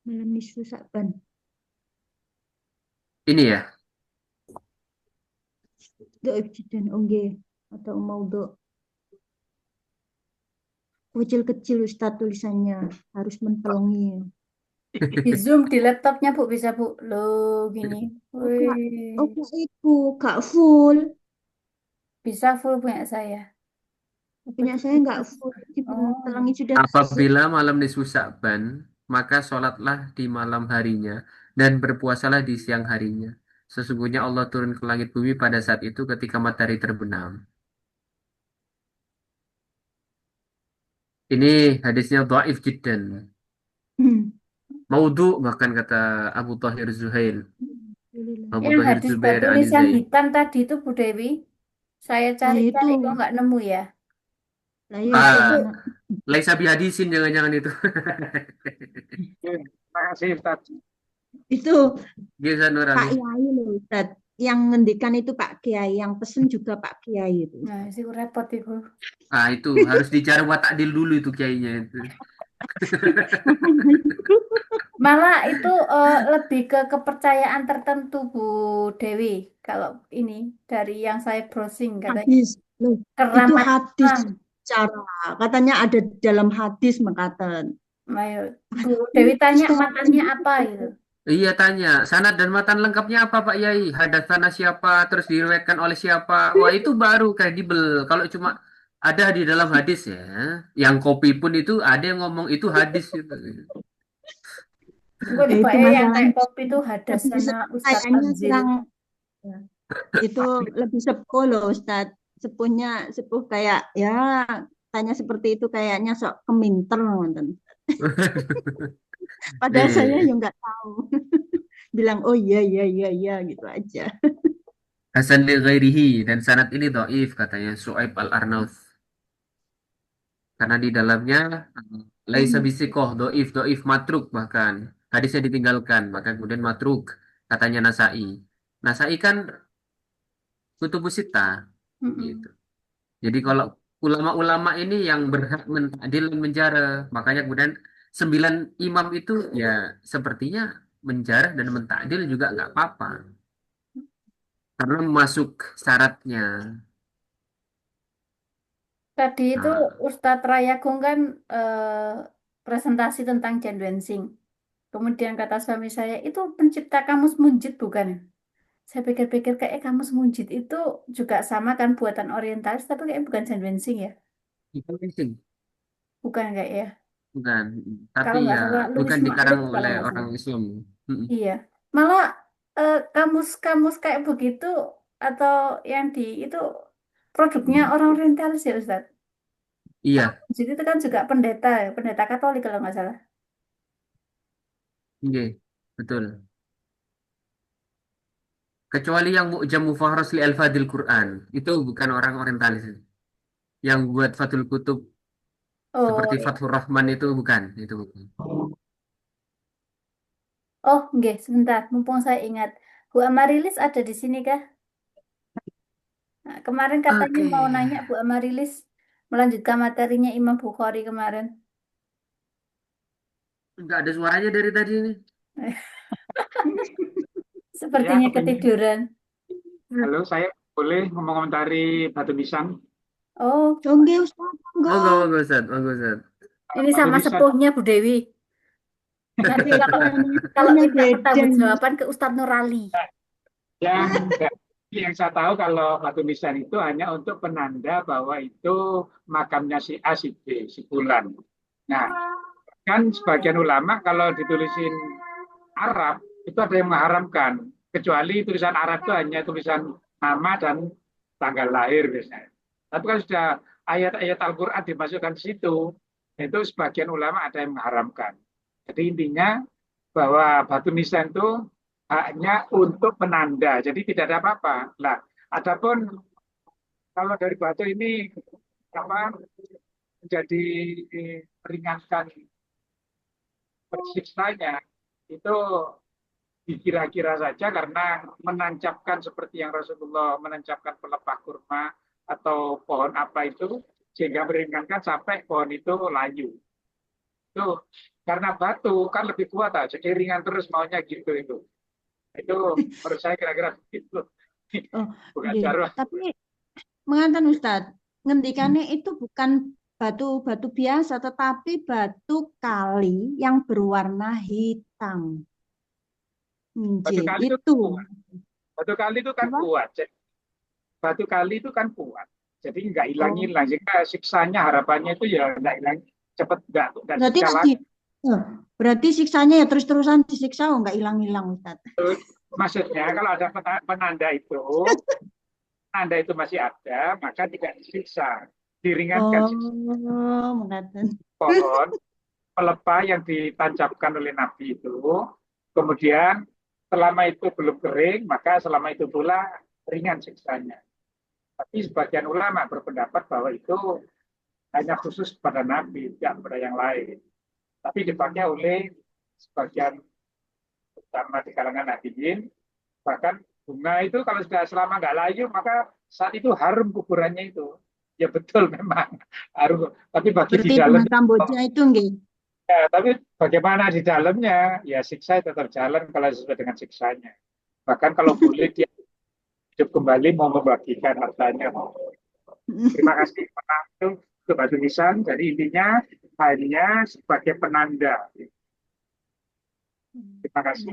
malam nisfu Sa'ban. Ini ya. Doib jiddan ongge atau maudhu. Kecil-kecil Ustaz tulisannya harus mentolongi. Di zoom di laptopnya Bu bisa Bu. Loh gini. Oh Kak, Wih. itu Kak full. Bisa full punya saya. Punya saya nggak full. Oh. Mentolongi sudah. Apabila malam nisfu Sa'ban, maka sholatlah di malam harinya dan berpuasalah di siang harinya. Sesungguhnya Allah turun ke langit bumi pada saat itu ketika matahari terbenam. Ini hadisnya dhaif jiddan. Maudhu bahkan kata Abu Thahir Zuhail. Abu Yang Thahir hadis Zubair batu nisan An-Nizai. hitam tadi itu Bu Dewi. Saya Nah cari-cari itu, kok nggak nemu ya. lah ya itu Ah, anak. laisa bihadisin jangan-jangan itu. Terima kasih Ustaz. Itu Biasa Pak nurani. Kiai loh Ustaz. Yang ngendikan itu Pak Kiai, yang pesen juga Pak Kiai itu. Nah, sih repot itu. Ah, itu harus dicari watakdil dulu itu kiainya itu. Malah itu lebih ke kepercayaan tertentu Bu Dewi. Kalau ini dari yang saya browsing katanya Hadis loh, itu keramat hadis Islam. cara katanya ada dalam hadis mengatakan. Ayo, Bu Dewi tanya matanya apa gitu. Iya tanya, sanad dan matan lengkapnya apa Pak Yai? Hadatsana siapa, terus diriwayatkan oleh siapa? Wah itu baru kredibel. Kalau cuma ada di dalam hadis ya, yang kopi pun itu ada yang ngomong itu hadis gitu. Enggak Ya itu Pak yang kayak masalahnya. kopi itu Tapi hadasana Ustadz kayaknya Azil. kurang itu lebih sepuh loh Ustaz. Sepuh kayak ya tanya seperti itu kayaknya sok keminter nonton. Padahal saya Nih, yang nggak tahu. Bilang oh iya iya iya iya gitu aja. Hasan li ghairihi dan sanad ini dhaif katanya Su'aib Al-Arnaud karena di dalamnya laisa bisikoh dhaif dhaif matruk bahkan hadisnya ditinggalkan maka kemudian matruk katanya Nasai. Nasai kan kutubus sittah gitu. Mm-mm. Jadi kalau ulama-ulama ini yang berhak menadil dan menjara, makanya kemudian 9 imam itu ya sepertinya menjarah dan mentakdil juga nggak apa-apa karena masuk syaratnya. Tadi itu Nah, Ustadz Rayagung kan presentasi tentang Cendwensing. Kemudian kata suami saya, itu pencipta kamus Munjid bukan? Saya pikir-pikir kayak kamus Munjid itu juga sama kan buatan orientalis, tapi kayak bukan Cendwensing ya. itu penting, Bukan kayak ya. bukan. Tapi Kalau nggak ya salah Louis bukan dikarang Maklib kalau oleh nggak orang salah. Islam. Mm-mm. Iya. Malah kamus-kamus kayak begitu atau yang di itu produknya orang orientalis ya Ustadz. Iya, Munjid itu kan juga pendeta ya, pendeta Katolik kalau nggak salah. iya, betul. Kecuali yang Mu'jam Mufaharas li Al-Fadil Quran, itu bukan orang orientalis. Yang buat Fathul Kutub Oh, seperti Fathur Rahman itu bukan. oh, nggih, sebentar. Mumpung saya ingat, Bu Amarilis ada di sini kah? Nah, kemarin katanya Oke, mau nanya Bu Amarilis melanjutkan materinya Imam Bukhari kemarin. nggak ada suaranya dari tadi ini. Ya, Sepertinya kepingin. ketiduran. Halo, saya boleh mengomentari Batu Nisan. Oh, Oke, Ustaz, Monggo, monggo. monggo, Ustaz, monggo, Ustaz. ini Batu sama Nisan, sepuhnya Bu Dewi. Nanti kalau Beda, kalau namanya minta beda. pertanggungjawaban ke Ustadz Nurali. yang yang saya tahu kalau Batu Nisan itu hanya untuk penanda bahwa itu makamnya si A, si B, si Fulan. Nah, kan sebagian ulama kalau ditulisin Arab itu ada yang mengharamkan, kecuali tulisan Arab itu hanya tulisan nama dan tanggal lahir biasanya. Tapi kalau sudah ayat-ayat Al-Quran dimasukkan di situ, itu sebagian ulama ada yang mengharamkan. Jadi intinya bahwa batu nisan itu hanya untuk penanda, jadi tidak ada apa-apa. Nah, adapun kalau dari batu ini apa menjadi meringankan persiksanya itu dikira-kira saja karena menancapkan seperti yang Rasulullah menancapkan pelepah kurma atau pohon apa itu sehingga meringankan sampai pohon itu layu. Itu karena batu kan lebih kuat aja, jadi ringan terus maunya gitu itu. Itu menurut saya kira-kira begitu. Oh, Bukan nggih. jarum. Tapi menganten Ustaz, ngendikane itu bukan batu-batu biasa, tetapi batu kali yang berwarna hitam. Batu Nggih, kali itu itu. kuat. Batu kali itu kan Apa? kuat. Jadi, batu kali itu kan kuat. Jadi nggak Oh, hilang-hilang. Jika siksanya harapannya itu ya nggak hilang cepat nggak berarti siksa nanti, lagi. oh, berarti siksanya ya terus-terusan disiksa, oh nggak hilang-hilang Ustaz. Maksudnya kalau ada penanda itu masih ada, maka tidak disiksa, diringankan siksa. Oh, mengaten. Pohon pelepah yang ditancapkan oleh Nabi itu, kemudian selama itu belum kering, maka selama itu pula ringan siksanya. Tapi sebagian ulama berpendapat bahwa itu hanya khusus pada Nabi, tidak pada yang lain. Tapi dipakai oleh sebagian utama di kalangan nabiin, bahkan bunga itu kalau sudah selama nggak layu, maka saat itu harum kuburannya itu. Ya betul memang harum. Tapi bagi di Berarti bunga dalamnya, Kamboja itu nggih. ya, tapi bagaimana di dalamnya, ya siksa tetap jalan kalau sesuai dengan siksanya. Bahkan kalau boleh dia hidup kembali mau membagikan hartanya. Terima kasih untuk batu nisan. Jadi intinya hanya sebagai penanda. Terima kasih.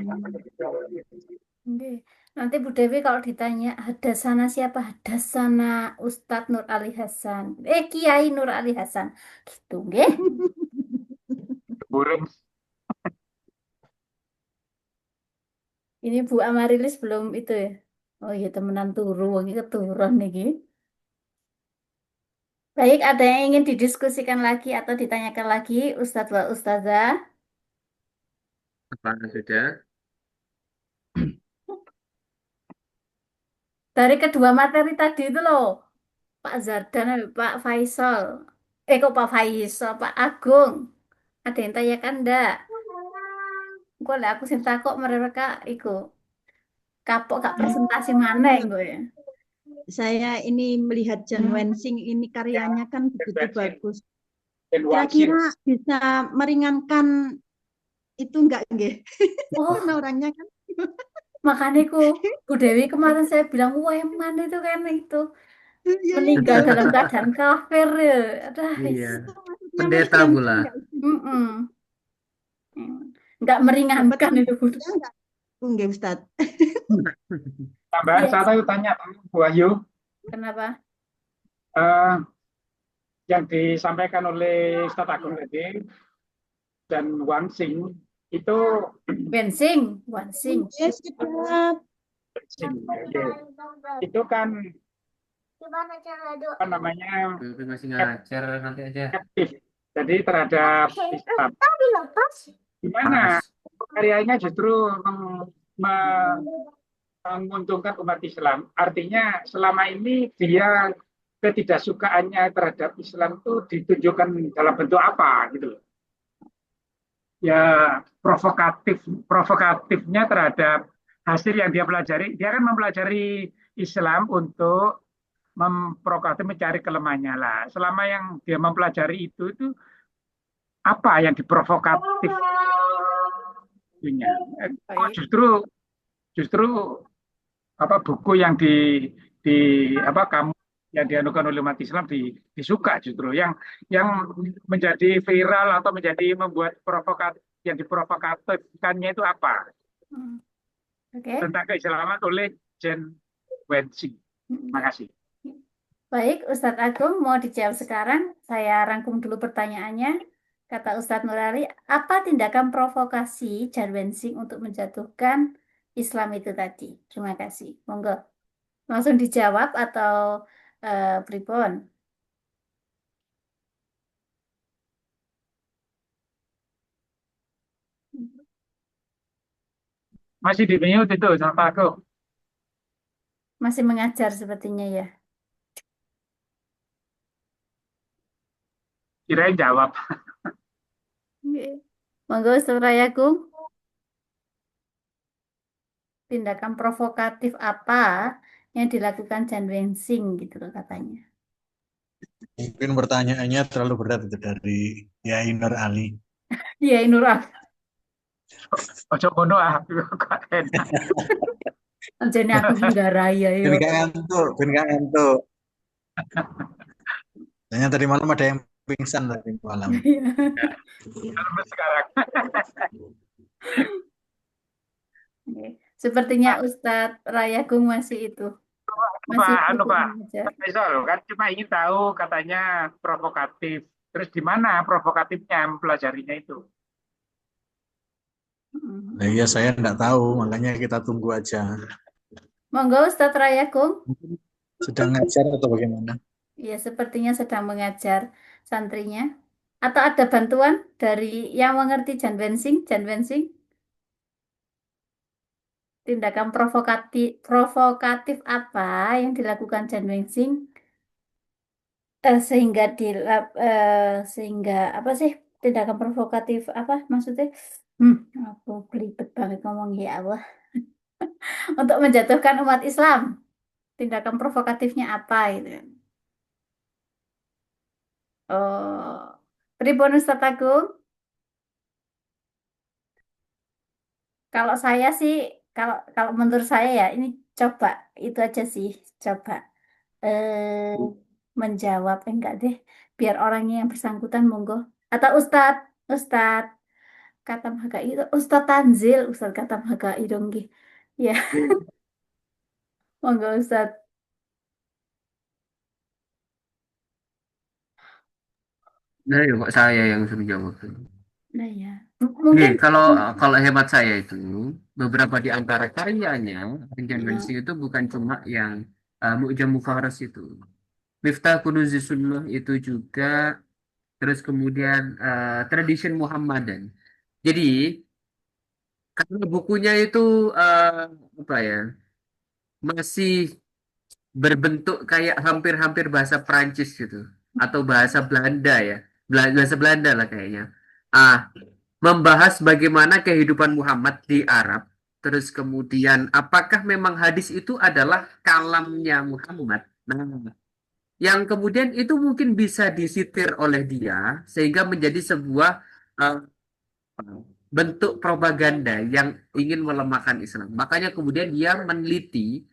Oke. Nanti Bu Dewi kalau ditanya Hadasana siapa? Hadasana Ustadz Nur Ali Hasan. Kiai Nur Ali Hasan. Gitu, nggih. Burung. Ini Bu Amarilis belum itu ya. Oh iya temenan turu, ini keturun niki. Baik, ada yang ingin didiskusikan lagi atau ditanyakan lagi Ustadz wa Ustazah? Apa sudah? dari kedua materi tadi itu loh, Pak Zardan, Pak Faisal. Kok Pak Faisal, Pak Agung. Ada yang tanyakan enggak? Kok lah aku sing takut mereka iku kapok gak presentasi mana gue ya. Saya ini melihat Jan Wensing ini karyanya kan begitu Wensing. bagus. Dan Wangsin. Kira-kira bisa meringankan itu enggak nggih? Oh, Karena orangnya kan makanya Bu Dewi kemarin saya bilang, wah eman itu kan itu ya meninggal itu. dalam keadaan kafir ya. Aduh, Iya. Itu maksudnya Pendeta meringankan pula. enggak? mm-mm. Nggak Dapat meringankan itu Bu. ya enggak? Nggih, Ustadz. Tambahan Yes. satu tanya Bu Ayu, Kenapa? eh, yang disampaikan oleh Ustadz Agung tadi dan Wangsin itu Bensing, wansing. Yes, siap. itu kan Gimana cara doa? apa namanya Tapi masih ngajar nanti aja. skeptis jadi terhadap Islam. Tadi lepas. Gimana Panas. karyanya justru menguntungkan umat Islam. Artinya selama ini dia ketidaksukaannya terhadap Islam itu ditunjukkan dalam bentuk apa gitu loh. Ya provokatifnya terhadap hasil yang dia pelajari. Dia kan mempelajari Islam untuk memprovokatif mencari kelemahannya lah. Selama yang dia mempelajari itu apa yang diprovokatifnya? Justru apa buku yang di apa kamu yang dianukan oleh umat Islam disuka justru yang menjadi viral atau menjadi membuat provokatif yang diprovokatifkannya itu apa Oke. tentang keislaman oleh Jen Wensi. Terima kasih. Baik, Ustadz Agung mau dijawab sekarang. Saya rangkum dulu pertanyaannya. Kata Ustadz Nurali, apa tindakan provokasi Jan Wensing untuk menjatuhkan Islam itu tadi? Terima kasih. Monggo. Langsung dijawab atau pripun? Masih di mute itu sama aku. Masih mengajar sepertinya ya. Kirain jawab. Oke. Monggo Ustadz Rayagung. Tindakan provokatif apa yang dilakukan Jan Wensing gitu loh katanya. Mungkin pertanyaannya terlalu berat itu dari Yai Nur Ali. Iya, Nurah. Ojo ngono aku kok enak. Jadi aku hingga raya ya. Ben gak ngantuk, ben gak ngantuk. Tanya tadi malam ada yang pingsan tadi malam. Sampai sekarang. Oke. Sepertinya Ustadz Rayagung masih itu. Masih Pak, butuh Pak mengajar. Faisal kan cuma ingin tahu katanya provokatif. Terus di mana provokatifnya mempelajarinya itu? Nah, iya saya enggak tahu, makanya kita tunggu aja. Monggo Ustadz Rayagung. Sedang ngajar atau bagaimana? Ya, sepertinya sedang mengajar santrinya. Atau ada bantuan dari yang mengerti Jan Wensing? Jan Wensing? Tindakan provokatif apa yang dilakukan Jan Wensing sehingga apa sih tindakan provokatif apa maksudnya? Aku belibet banget ngomong ya Allah. Untuk menjatuhkan umat Islam, tindakan provokatifnya apa itu? Oh, pripun Ustadz Agung? Kalau saya sih, kalau kalau menurut saya ya ini coba itu aja sih, coba eh menjawab enggak deh, biar orangnya yang bersangkutan monggo. Atau Ustadz kata Hagai itu Ustadz Tanzil, Ustadz kata Hagai dong Gi. Ya, monggo Ustadz. Nah, ya kok saya yang suruh jawab. Nah ya, Oke, mungkin kalau kalau hemat saya itu beberapa di antara karyanya Jan Wensing itu bukan cuma yang Mu'jam Mufaras itu. Miftah Kunuzis Sunnah itu juga terus kemudian Tradition Muhammadan. Jadi karena bukunya itu apa ya masih berbentuk kayak hampir-hampir bahasa Prancis gitu atau bahasa Belanda ya. Bahasa Belanda lah kayaknya. Ah, membahas bagaimana kehidupan Muhammad di Arab. Terus kemudian apakah memang hadis itu adalah kalamnya Muhammad? Nah, yang kemudian itu mungkin bisa disitir oleh dia sehingga menjadi sebuah eh, bentuk propaganda yang ingin melemahkan Islam. Makanya kemudian dia meneliti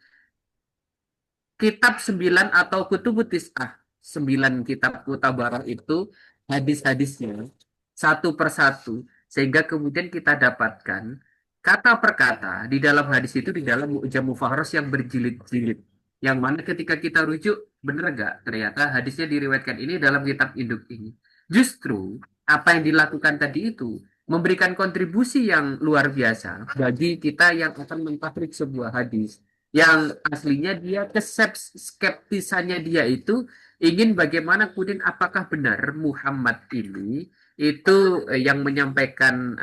kitab 9 atau kutubut tis'ah, 9 kitab mutabarah itu hadis-hadisnya satu persatu sehingga kemudian kita dapatkan kata per kata di dalam hadis itu di dalam Mu'jam Mufaharos yang berjilid-jilid, yang mana ketika kita rujuk benar gak ternyata hadisnya diriwayatkan ini dalam kitab induk ini. Justru apa yang dilakukan tadi itu memberikan kontribusi yang luar biasa bagi kita yang akan mentafsir sebuah hadis yang aslinya dia skeptisannya dia itu ingin bagaimana kemudian apakah benar Muhammad ini itu yang menyampaikan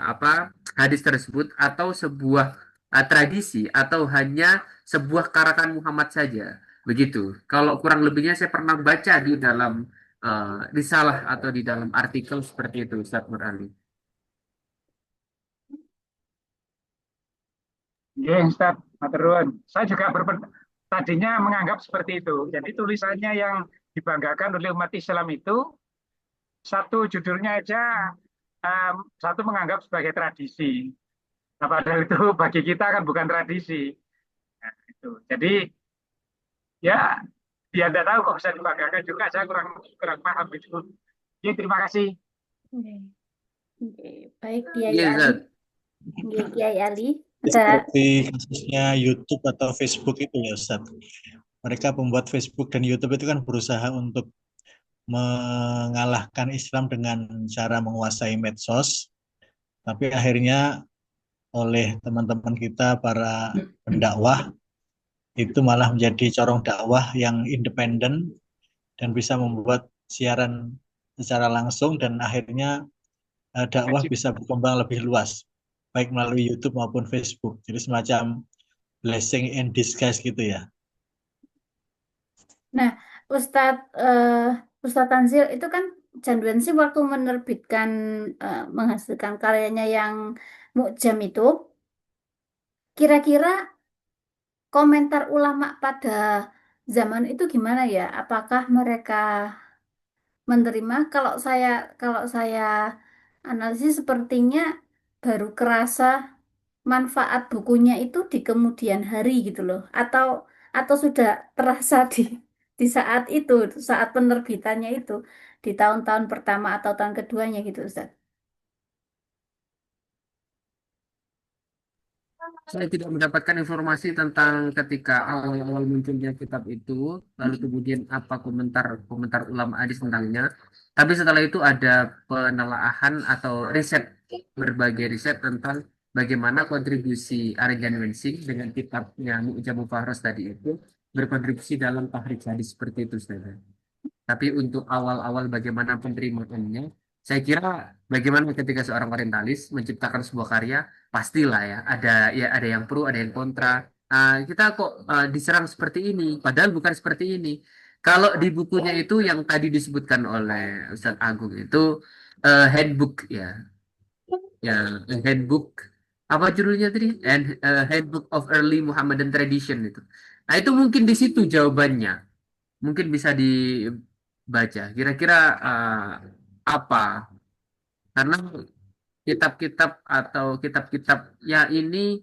apa hadis tersebut atau sebuah tradisi atau hanya sebuah karakan Muhammad saja begitu. Kalau kurang lebihnya saya pernah baca di dalam risalah atau di dalam artikel seperti itu Ustaz Nur Ali. Nggih, Ustaz, matur nuwun. Saya juga tadinya menganggap seperti itu. Jadi tulisannya yang dibanggakan oleh umat Islam itu satu judulnya aja satu menganggap sebagai tradisi. Nah, padahal itu bagi kita kan bukan tradisi. Nah, itu. Jadi ya dia tidak tahu kok bisa dibanggakan juga. Saya kurang kurang paham itu. Oke, terima kasih. Oke. Oke. Baik, Kiai Iya, Ali. Ustaz. Oke, Kiai Ali. Ada Seperti kasusnya YouTube atau Facebook itu ya Ustaz. Mereka pembuat Facebook dan YouTube itu kan berusaha untuk mengalahkan Islam dengan cara menguasai medsos, tapi akhirnya oleh teman-teman kita para pendakwah itu malah menjadi corong dakwah yang independen dan bisa membuat siaran secara langsung dan akhirnya dakwah bisa berkembang lebih luas baik melalui YouTube maupun Facebook. Jadi semacam blessing in disguise gitu ya. Nah, Ustadz Tanzil itu kan Janwen sih waktu menerbitkan menghasilkan karyanya yang Mu'jam itu, kira-kira komentar ulama pada zaman itu gimana ya? Apakah mereka menerima? Kalau saya analisis sepertinya baru kerasa manfaat bukunya itu di kemudian hari gitu loh, atau sudah terasa di saat itu, saat penerbitannya itu di tahun-tahun pertama atau tahun keduanya gitu Ustaz. Saya tidak mendapatkan informasi tentang ketika awal-awal munculnya kitab itu, lalu kemudian apa komentar ulama hadis tentangnya. Tapi setelah itu ada penelaahan atau riset, berbagai riset tentang bagaimana kontribusi Arjan Wensing dengan kitabnya Mu'jam Faros tadi itu berkontribusi dalam tahrik hadis seperti itu, Ustaz. Tapi untuk awal-awal bagaimana penerimaannya, saya kira bagaimana ketika seorang orientalis menciptakan sebuah karya, pastilah ada yang pro, ada yang kontra. Kita kok diserang seperti ini, padahal bukan seperti ini. Kalau di bukunya itu yang tadi disebutkan oleh Ustadz Agung itu handbook ya, ya handbook apa judulnya tadi? Handbook of Early Muhammadan Tradition itu. Nah itu mungkin di situ jawabannya mungkin bisa dibaca. Kira-kira apa? Karena kitab-kitab atau kitab-kitab ya ini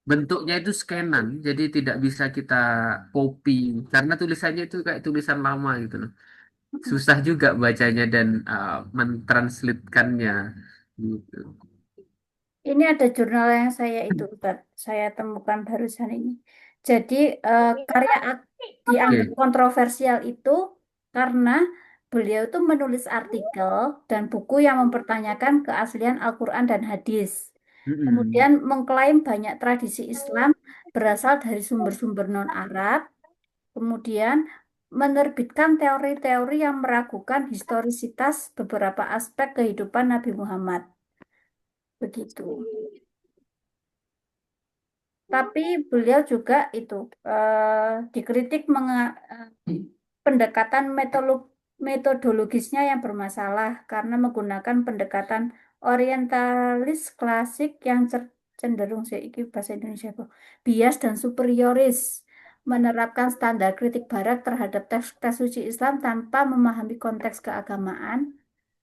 bentuknya itu scanan, jadi tidak bisa kita copy karena tulisannya itu kayak tulisan lama gitu loh. Susah juga bacanya dan mentranslatekannya gitu. Ini ada jurnal yang Ustaz, saya temukan barusan ini. Jadi karya dianggap Oke. kontroversial itu karena beliau itu menulis artikel dan buku yang mempertanyakan keaslian Al-Quran dan hadis. Mm-mm. Kemudian mengklaim banyak tradisi Islam berasal dari sumber-sumber non-Arab. Kemudian menerbitkan teori-teori yang meragukan historisitas beberapa aspek kehidupan Nabi Muhammad. Begitu. Tapi beliau juga itu dikritik pendekatan metodologisnya yang bermasalah karena menggunakan pendekatan orientalis klasik yang cenderung iki bahasa Indonesia apa? Bias dan superioris, menerapkan standar kritik barat terhadap teks suci Islam tanpa memahami konteks keagamaan,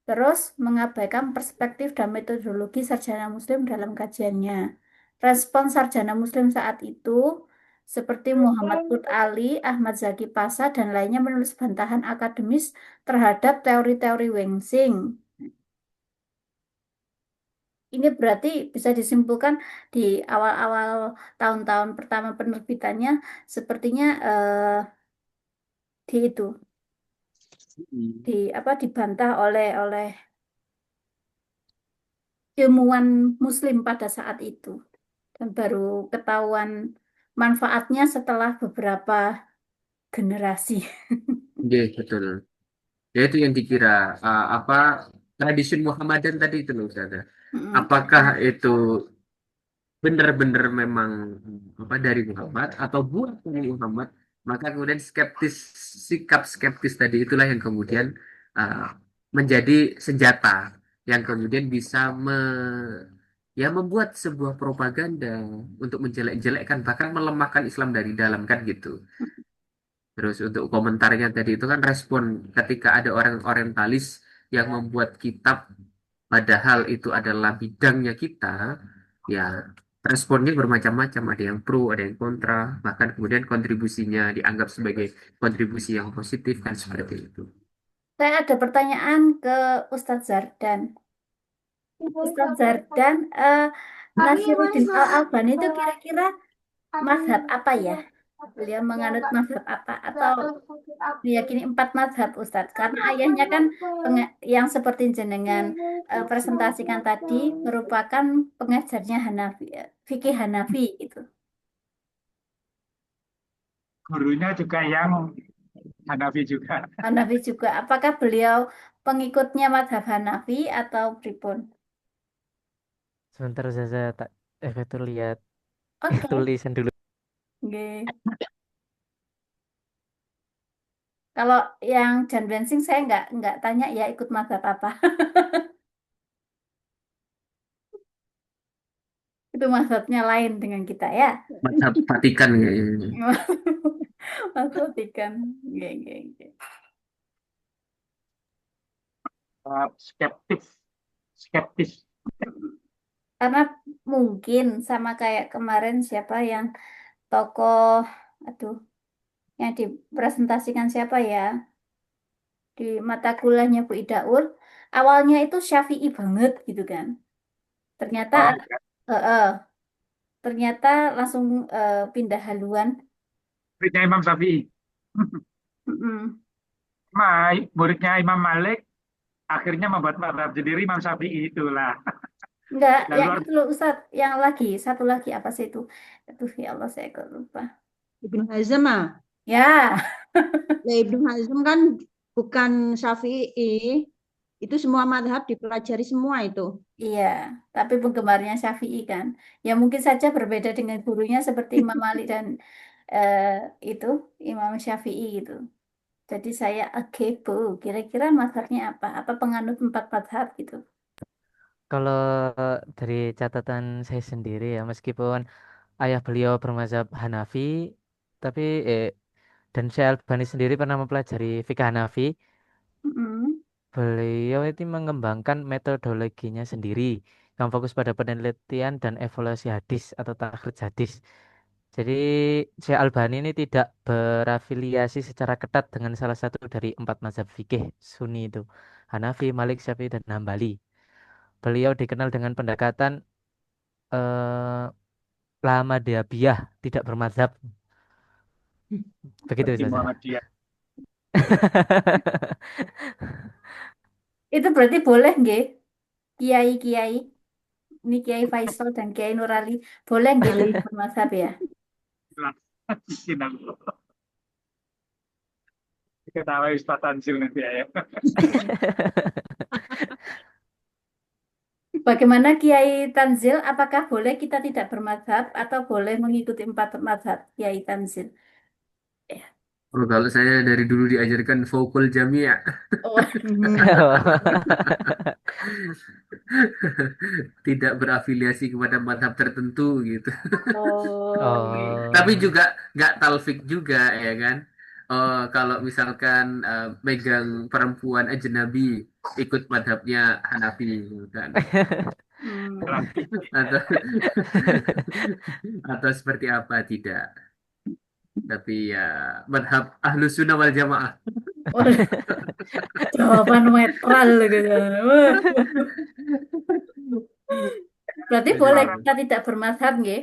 terus mengabaikan perspektif dan metodologi sarjana Muslim dalam kajiannya. Respon sarjana Muslim saat itu, seperti Muhammad Qut Ali, Ahmad Zaki Pasa, dan lainnya menulis bantahan akademis terhadap teori-teori Wengsing. Ini berarti bisa disimpulkan di awal-awal tahun-tahun pertama penerbitannya, sepertinya di itu, di apa dibantah oleh ilmuwan Muslim pada saat itu. Dan baru ketahuan manfaatnya setelah beberapa generasi. Iya, betul. Ya itu yang dikira apa tradisi Muhammadan tadi itu loh Ustaz. Mm-mm. Apakah itu benar-benar memang apa dari Muhammad atau buat dari Muhammad? Maka kemudian sikap skeptis tadi itulah yang kemudian uh, menjadi senjata yang kemudian bisa ya membuat sebuah propaganda untuk menjelek-jelekkan bahkan melemahkan Islam dari dalam kan gitu. Terus untuk komentarnya tadi itu kan respon ketika ada orang orientalis yang membuat kitab padahal itu adalah bidangnya kita, ya responnya bermacam-macam, ada yang pro, ada yang kontra, bahkan kemudian kontribusinya dianggap sebagai kontribusi yang positif kan seperti itu. Saya ada pertanyaan ke Ustadz Zardan. Ustadz Zardan, Nasiruddin Al-Albani itu kira-kira mazhab apa ya? Beliau menganut mazhab apa? Atau meyakini 4 mazhab, Ustadz? Karena ayahnya kan yang seperti jenengan presentasikan tadi merupakan pengajarnya Hanafi, fikih Hanafi gitu. Gurunya juga yang Hanafi juga. Hanafi juga. Apakah beliau pengikutnya mazhab Hanafi atau pripun? Sebentar saja tak itu lihat Oke. tulisan dulu. Oke. Kalau yang Jan Bensing saya nggak tanya ya ikut mazhab apa. Itu mazhabnya lain dengan kita ya. Mazhab Vatikan kayaknya. Mazhab ikan. Oke, oke, oke. Skeptis, skeptis. Karena mungkin sama kayak kemarin siapa yang tokoh, aduh, yang dipresentasikan siapa ya di mata kuliahnya Bu Idaul, awalnya itu Syafi'i banget gitu kan. Ternyata Oh, eh, eh, ternyata langsung pindah haluan. muridnya Imam Syafi'i. Mm-mm. Muridnya Imam Malik akhirnya membuat mazhab sendiri Imam Syafi'i itulah. Enggak, Nah, yang luar itu loh Ustaz, yang lagi, satu lagi apa sih itu? Aduh ya Allah saya kok lupa. Ibnu Hazm ah. Ya, Lah, Ibnu Hazm kan bukan Syafi'i. Itu semua madhab dipelajari semua itu. iya, tapi penggemarnya Syafi'i kan. Ya mungkin saja berbeda dengan gurunya seperti Imam Malik dan eh, itu Imam Syafi'i gitu. Jadi saya kepo, kira-kira mazhabnya apa? Apa penganut 4 mazhab gitu? Kalau dari catatan saya sendiri ya, meskipun ayah beliau bermazhab Hanafi, tapi dan Syekh Albani sendiri pernah mempelajari fikih Hanafi, Mm-mm. beliau itu mengembangkan metodologinya sendiri yang fokus pada penelitian dan evaluasi hadis atau takhrij hadis. Jadi Syekh Albani ini tidak berafiliasi secara ketat dengan salah satu dari 4 mazhab fikih Sunni itu, Hanafi, Malik, Syafi'i, dan Hambali. Beliau dikenal dengan pendekatan eh, Lamadiyah, tidak bermazhab. Begitu seperti saja. Muhammadiyah. Itu berarti boleh nggih, kiai-kiai, ini Kiai Faisal dan Kiai Nurali, boleh nggih tidak bermazhab ya? Ketawa Ustaz Tanzil nanti ya. Bagaimana Kiai Tanzil? Apakah boleh kita tidak bermadhab atau boleh mengikuti 4 madhab Kiai Tanzil? Ya. Oh, kalau saya dari dulu diajarkan Fokul Jamia. Oh, Tidak berafiliasi kepada madhab tertentu gitu. oh, Tapi Oh. juga nggak talfik juga ya kan. Oh, kalau misalkan megang perempuan ajnabi ikut madhabnya Hanafi gitu kan. hmm. Atau atau seperti apa tidak. Tapi ya madhab Ahlus Sunnah wal Jamaah. Oh, jawaban netral gitu. Wah. Berarti Jadi boleh orang kita tidak bermadhab, nggih?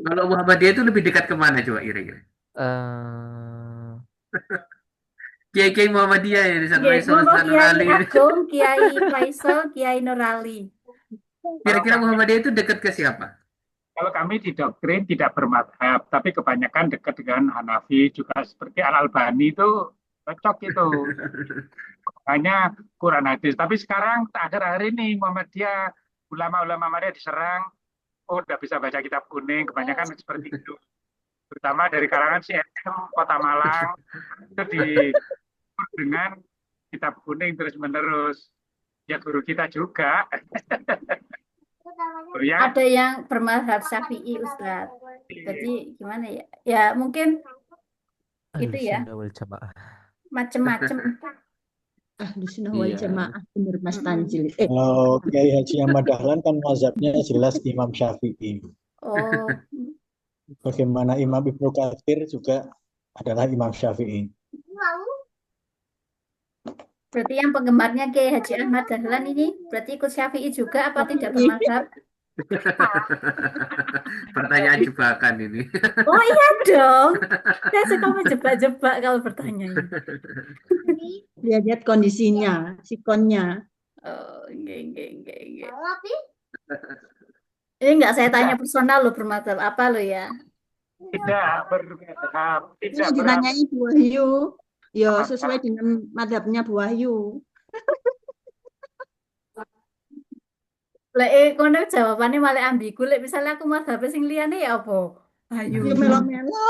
Kalau Muhammadiyah itu lebih dekat kemana coba kira-kira? Eh, Kiai-kiai Muhammadiyah ya di San Nggih, Faisal, monggo San Kiai Ali. Agung, Kiai Faisal, Kiai Nurali. kalau Kira-kira kami Muhammadiyah itu dekat ke siapa? kalau kami di doktrin tidak bermadhab, tapi kebanyakan dekat dengan Hanafi juga seperti Al Albani itu cocok itu. Hanya Quran hadis. Tapi sekarang akhir-akhir ini Muhammadiyah ulama-ulama Muhammadiyah diserang, oh udah bisa baca kitab kuning, kebanyakan seperti itu. Terutama dari kalangan CSM Kota Malang itu di dengan kitab kuning terus-menerus. Ya guru kita juga. Oh, ya, Ada yang bermadhab Syafi'i, Ustadz. Jadi gimana ya? Ya mungkin itu Ahlus ya, Sunnah wal Jamaah. macem-macem. Ahlus Sunnah wal Iya. Jamaah, bener Mas Mm-mm. Tanjil. Kalau Kiai Haji Ahmad Dahlan kan mazhabnya jelas Imam Syafi'i. Oh, Bagaimana Imam Ibnu Katsir juga adalah Imam Syafi'i. berarti yang penggemarnya Kiai Haji Ahmad Dahlan ini berarti ikut Syafi'i juga apa tidak bermadhab? Pertanyaan jebakan ini. Oh iya dong. Saya suka menjebak-jebak kalau bertanya ini. Lihat kondisinya, sikonnya. Oh, enggak. Ini enggak saya tanya personal lo bermadhab apa lo ya? tidak bermadhab, Ini tidak ditanyai Bu Wahyu. Ya, bermadhab. sesuai dengan madhabnya Bu Wahyu. Lek kono jawabannya malah ambigu. Lek misalnya aku madhab sing liyane ya apa? Ayo. Ya melo-melo.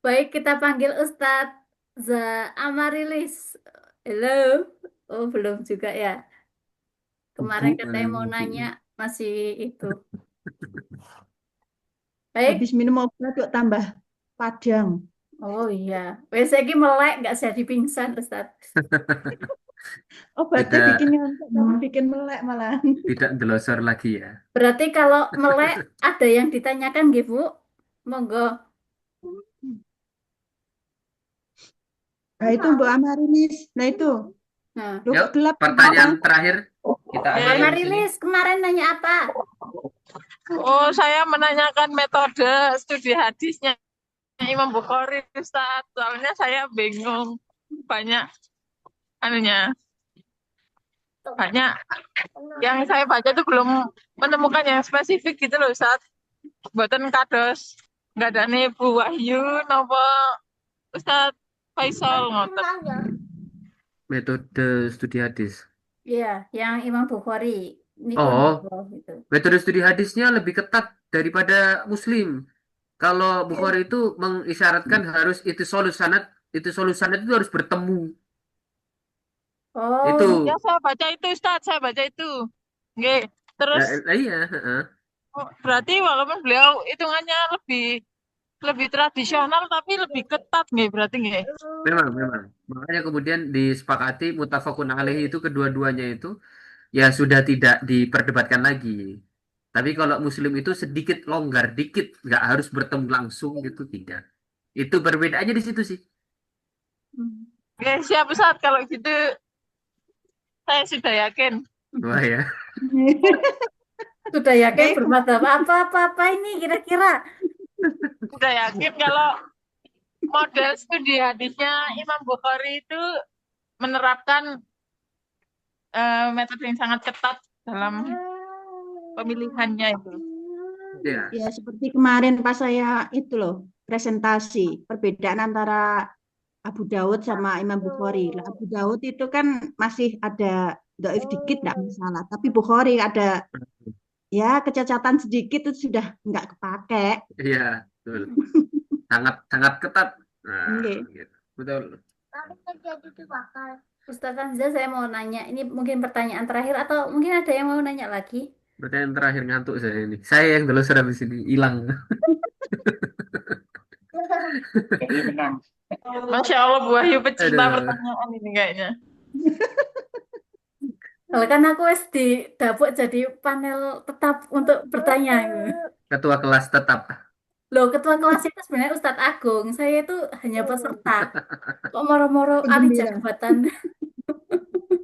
Baik, kita panggil Ustadz Amarilis. Halo. Oh, belum juga ya. Kemarin katanya mau nanya masih itu. Baik. Habis minum obat kok tambah padang. Oh iya. Wes iki melek nggak jadi pingsan, Ustadz. Obatnya Tidak. bikin ngantuk, tapi bikin melek malah. Tidak delosor lagi ya. Berarti kalau melek ada yang ditanyakan nggih, Bu? Monggo. Nah itu Mbak Amarilis. Nah itu. Nah, Loh, Yuk, kok gelap pertanyaan kenapa? terakhir kita akhiri di sini. Amarilis kemarin nanya apa? Oh, saya menanyakan metode studi hadisnya Imam Bukhari, Ustaz. Soalnya saya bingung. Banyak anunya. Banyak yang saya baca itu belum menemukan yang spesifik gitu loh, Ustaz. Buatan kados. Nggak ada nih Bu Wahyu, nopo Ustaz Faisal ngoten. Metode studi hadis. Iya, yang Imam Bukhari. Niku Oh, nopo gitu. metode studi hadisnya lebih ketat daripada Muslim. Kalau Bukhari itu mengisyaratkan harus itu sanad itu harus bertemu. Oh, Itu. Ya saya baca itu, Ustaz. Saya baca itu. Nggih. Terus Iya, heeh. berarti walaupun beliau hitungannya lebih tradisional tapi lebih ketat nggih berarti nggih. Memang. Makanya kemudian disepakati muttafaqun alaih itu kedua-duanya itu ya sudah tidak diperdebatkan lagi. Tapi kalau Muslim itu sedikit longgar dikit, nggak harus bertemu langsung gitu tidak. Itu perbedaannya di situ sih. Oke, siap Ustaz kalau gitu saya sudah yakin. Wah ya. sudah yakin bermadhab apa ini kira-kira? Sudah yakin kalau model studi hadisnya Imam Bukhari itu menerapkan metode yang sangat ketat dalam pemilihannya itu. Ya. Ya seperti kemarin pas saya itu loh presentasi perbedaan antara Abu Dawud sama Imam Bukhari. Lah, Abu Dawud itu kan masih ada dhaif dikit nggak masalah. Tapi Bukhari ada ya kecacatan sedikit itu sudah nggak kepake. Iya, betul. Sangat sangat ketat. Nah, Oke. gitu. Betul. Tapi terjadi dibakar. Ustaz Hamzah, saya mau nanya, ini mungkin pertanyaan terakhir atau mungkin ada yang mau nanya lagi? Pertanyaan terakhir, ngantuk saya ini. Saya yang dulu sudah di sini hilang. Jadi tenang. Masya Allah, Bu Wahyu pecinta Aduh. pertanyaan ini kayaknya. Kalau kan aku wes di dapur jadi panel tetap untuk bertanya. Ketua kelas tetap. Loh, ketua kelas itu sebenarnya Ustadz Agung. Saya itu hanya peserta. Kok moro-moro alih Penggembira. jabatan?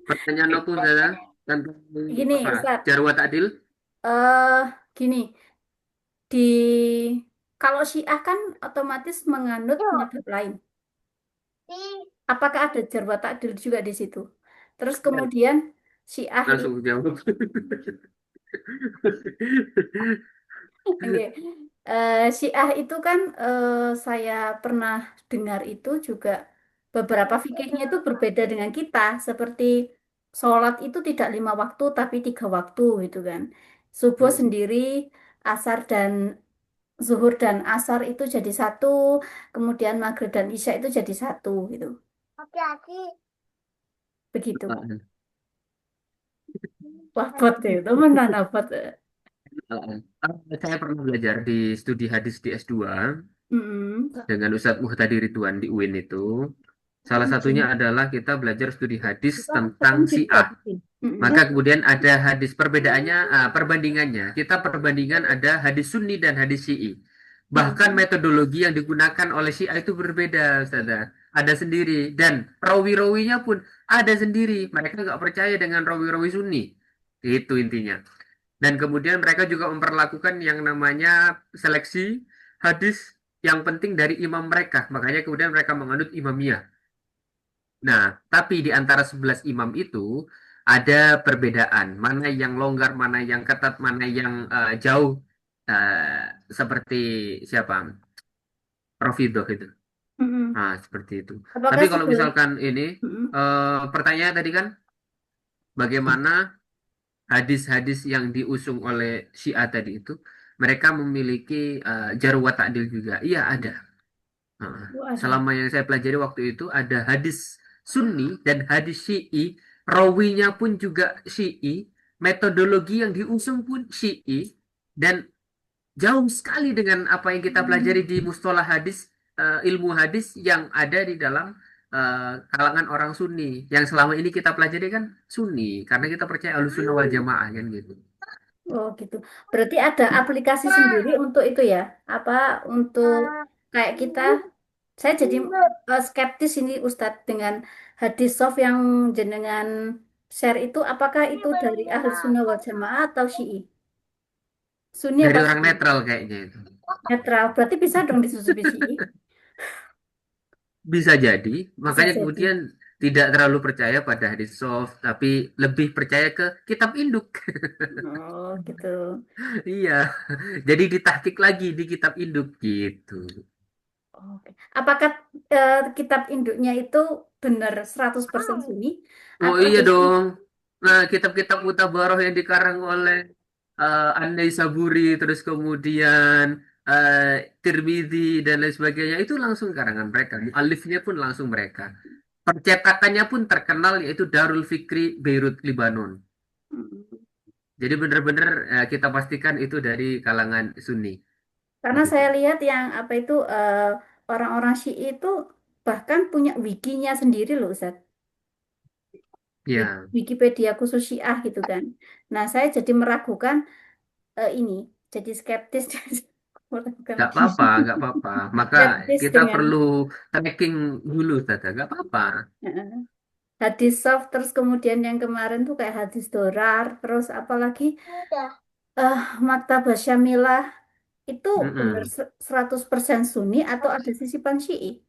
Pertanyaan aku saya tentang Gini, apa? Ustadz. Jarwa takdil. eh Gini, di kalau Syiah kan otomatis menganut mazhab lain. Apakah ada jarwa takdil juga di situ? Terus kemudian Syiah Langsung jawab. Oke. Syiah itu kan saya pernah dengar itu juga beberapa fikihnya itu berbeda dengan kita. Seperti sholat itu tidak 5 waktu tapi 3 waktu gitu kan. Subuh sendiri, asar dan zuhur dan asar itu jadi satu. Kemudian maghrib dan isya itu jadi satu gitu. Hati-hati. Begitu. Wah, bot ya. Temenan apa? Saya pernah belajar di studi hadis di S2 Mm-mm. dengan Ustadz Muhtadi Ridwan di UIN itu. Salah satunya adalah kita belajar studi hadis tentang Syiah. Mm-mm. Maka kemudian ada hadis perbedaannya, perbandingannya. Kita perbandingan ada hadis Sunni dan hadis Syi'i. Bahkan metodologi yang digunakan oleh Syiah itu berbeda, Ustazah. Ada sendiri. Dan rawi-rawinya pun ada sendiri. Mereka nggak percaya dengan rawi-rawi Sunni. Itu intinya. Dan kemudian mereka juga memperlakukan yang namanya seleksi hadis yang penting dari imam mereka. Makanya kemudian mereka menganut imamiyah. Nah, tapi di antara 11 imam itu ada perbedaan. Mana yang longgar, mana yang ketat, mana yang jauh. Seperti siapa? Rafidah itu. Mm-mm. Nah, seperti itu. Apakah Tapi kalau sebelum misalkan ini, Mm-mm. pertanyaan tadi kan, bagaimana hadis-hadis yang diusung oleh Syiah tadi itu, mereka memiliki jarh wa ta'dil juga. Iya, ada. Nah, ada. selama yang saya pelajari waktu itu ada hadis Sunni dan hadis Syi'i, rawinya pun juga Syi'i, metodologi yang diusung pun Syi'i, dan jauh sekali dengan apa yang kita pelajari di mustalah hadis, ilmu hadis yang ada di dalam kalangan orang Sunni. Yang selama ini kita pelajari kan Sunni, karena kita percaya Ahlussunnah wal Jamaah kan gitu. Oh gitu. Berarti ada aplikasi sendiri untuk itu ya? Apa untuk kayak kita? Saya jadi skeptis ini Ustadz dengan hadis soft yang jenengan share itu. Apakah itu dari Ahlussunnah wal Jamaah atau Syi'i? Sunni Dari apa orang Syi'i? netral kayaknya itu. Netral. Berarti bisa dong disusupi Syi'i? Bisa jadi, Bisa makanya jadi. kemudian tidak terlalu percaya pada hadis soft, tapi lebih percaya ke kitab induk. Oh gitu. Iya, jadi ditahkik lagi di kitab induk gitu. Oke. Apakah kitab induknya itu benar 100% Sunni Oh atau iya ada Syi'i? dong. Nah, kitab-kitab mutabaroh yang dikarang oleh An-Naisaburi, terus kemudian uh, Tirmidzi dan lain sebagainya, itu langsung karangan mereka. Mu'allifnya pun langsung mereka. Percetakannya pun terkenal, yaitu Darul Fikri Beirut, Lebanon. Hmm. Jadi benar-benar kita pastikan itu dari kalangan Sunni. Karena Begitu. saya lihat yang apa itu orang-orang Syi'i itu bahkan punya wikinya sendiri loh Ustaz. Ya, Wikipedia khusus Syiah gitu kan. Nah, saya jadi meragukan ini, jadi skeptis, meragukan nggak apa-apa, nggak apa-apa. Maka skeptis kita dengan perlu tracking dulu, Tata. Nggak apa-apa. eh, hadis soft, terus kemudian yang kemarin tuh kayak hadis dorar, terus apalagi Udah. Maktabah Syamilah itu benar Mm-mm. 100% Sunni atau ada sisipan Syi'i?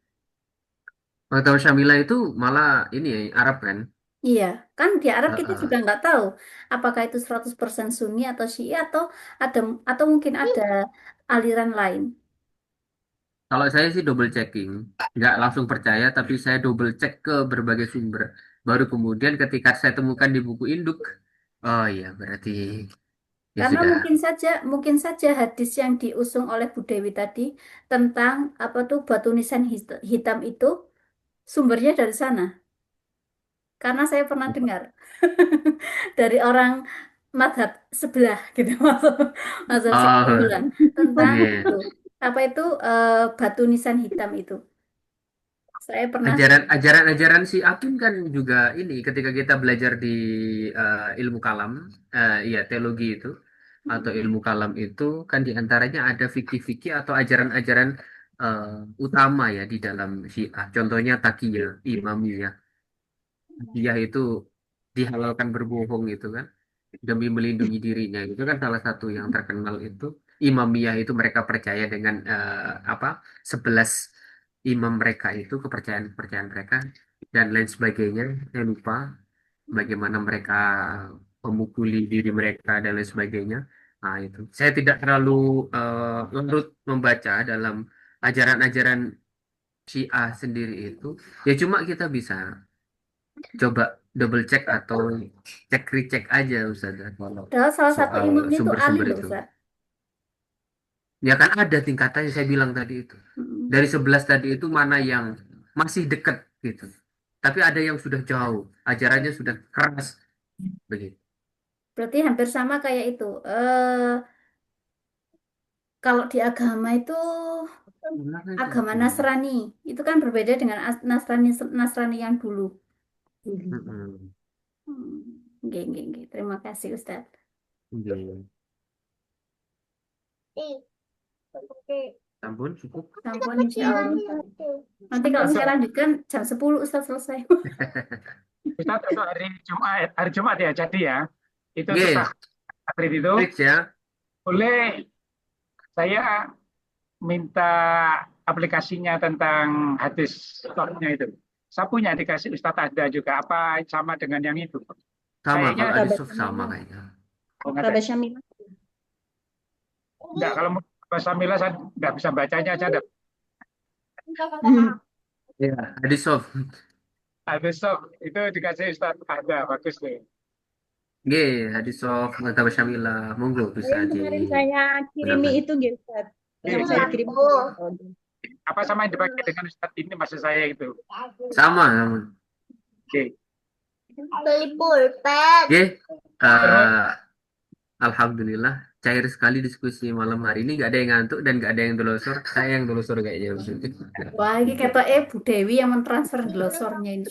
Maktab Syamila itu malah ini ya, Arab kan? Iya, kan di Arab kita Heeh. juga nggak tahu apakah itu 100% Sunni atau Syi'i atau ada atau mungkin ada aliran lain. Kalau saya sih double checking, nggak langsung percaya, tapi saya double check ke berbagai sumber. Baru kemudian ketika saya temukan di buku induk, oh iya berarti ya Karena sudah. mungkin saja hadis yang diusung oleh Bu Dewi tadi tentang apa tuh batu nisan hitam itu sumbernya dari sana. Karena saya pernah dengar dari orang madhab sebelah gitu, madhab Oh, sekumpulan tentang iya. itu apa itu batu nisan hitam itu. Saya pernah. Ajaran-ajaran si Akim kan juga ini ketika kita belajar di ilmu kalam, ya teologi itu atau ilmu kalam itu kan diantaranya ada fikih-fikih atau ajaran-ajaran eh, utama ya di dalam Syiah. Contohnya takiyah, imamiyah. Takiyah itu dihalalkan berbohong itu kan demi melindungi dirinya. Itu kan salah satu yang terkenal itu. Imamiyah itu mereka percaya dengan apa? 11 imam mereka itu kepercayaan-kepercayaan mereka dan lain sebagainya. Saya lupa bagaimana mereka memukuli diri mereka dan lain sebagainya. Nah, itu. Saya tidak terlalu larut membaca dalam ajaran-ajaran Syiah sendiri itu. Ya cuma kita bisa coba double check atau cek recheck aja Ustaz kalau Padahal salah satu soal imamnya itu Ali sumber-sumber loh, itu. Ustaz. Ya kan ada tingkatannya saya bilang tadi itu. Mm. Dari 11 tadi itu mana yang masih dekat gitu. Tapi ada yang sudah jauh, ajarannya sudah keras begitu. Berarti hampir sama kayak itu. Kalau di agama itu Gimana itu? agama Nasrani itu kan berbeda dengan Nasrani Nasrani yang dulu. Mm-mm. Hmm. Nggih, nggih, nggih. Terima kasih Ustaz. Iya, iya. Oke. Ampun, cukup. Sampun insya Allah. Nanti kalau saya lanjutkan jam 10 Ustaz selesai. Ustaz untuk hari Jumat ya, jadi ya, itu untuk Oke, takrit itu fix ya. boleh saya minta aplikasinya tentang hadis stoknya itu. Saya punya dikasih Ustadz ada juga, apa sama dengan yang itu? Sama Kayaknya kalau ada Sahabat soft sama Syamila. kayaknya. oh, nggak ada. Sahabat Syamila. Enggak, kalau bahasa Mila saya nggak bisa bacanya, saya ada Iya, hadis soft. hadis stok itu dikasih Ustadz ada, bagus deh. Oke, hadis soft mata Syamila. Monggo bisa Yang di kemarin saya kirimi gunakan. itu gitu, Ustaz. Yang Iya. saya kirim ke Apa sama yang dipakai dengan Ustadz ini maksud saya itu? Sama, sama. Oke. Beli pulpen. Oke, eh, alhamdulillah cair sekali diskusi malam hari ini. Gak ada yang ngantuk dan gak ada yang dolosor. Saya yang dolosor kayaknya. Wah, ini kata Bu Dewi yang mentransfer glosornya ini.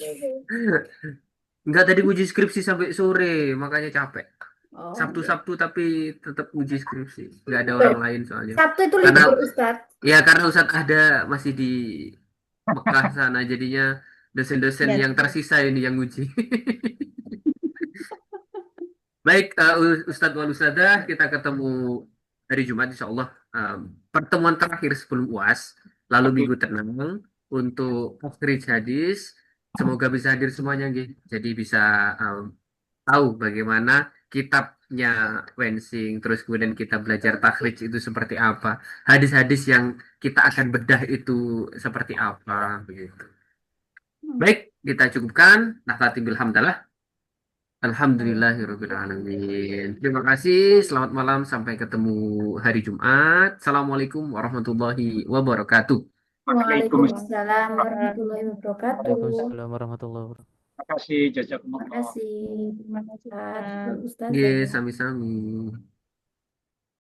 Enggak, tadi uji skripsi sampai sore, makanya capek. Oh, Sabtu-Sabtu tapi tetap uji skripsi. Nggak ada orang lain soalnya. Sabtu itu Karena libur Ustaz. ya karena Ustadz ada masih di Mekah sana, jadinya dosen-dosen ya, yang tersisa ini yang uji. Baik, Ustadz wal Ustadzah, kita ketemu hari Jumat insya Allah. Pertemuan terakhir sebelum UAS, lalu minggu tenang untuk takhrij hadis. Semoga bisa hadir semuanya, Nggih. Jadi bisa um, tahu bagaimana kitabnya Wensing, terus kemudian kita belajar takhrij itu seperti apa, hadis-hadis yang kita akan bedah itu seperti apa, begitu. Baik, kita cukupkan. Nakhlati bilhamdalah. Alhamdulillahirabbil alamin. Terima kasih. Selamat malam. Sampai ketemu hari Jumat. Assalamualaikum warahmatullahi wabarakatuh. Waalaikumsalam warahmatullahi wabarakatuh. Waalaikumsalam warahmatullahi wabarakatuh. Terima kasih, Terima jazakumullah. kasih. Terima kasih, Ustaz, Ustaz. Ustazah. Ye, sami-sami.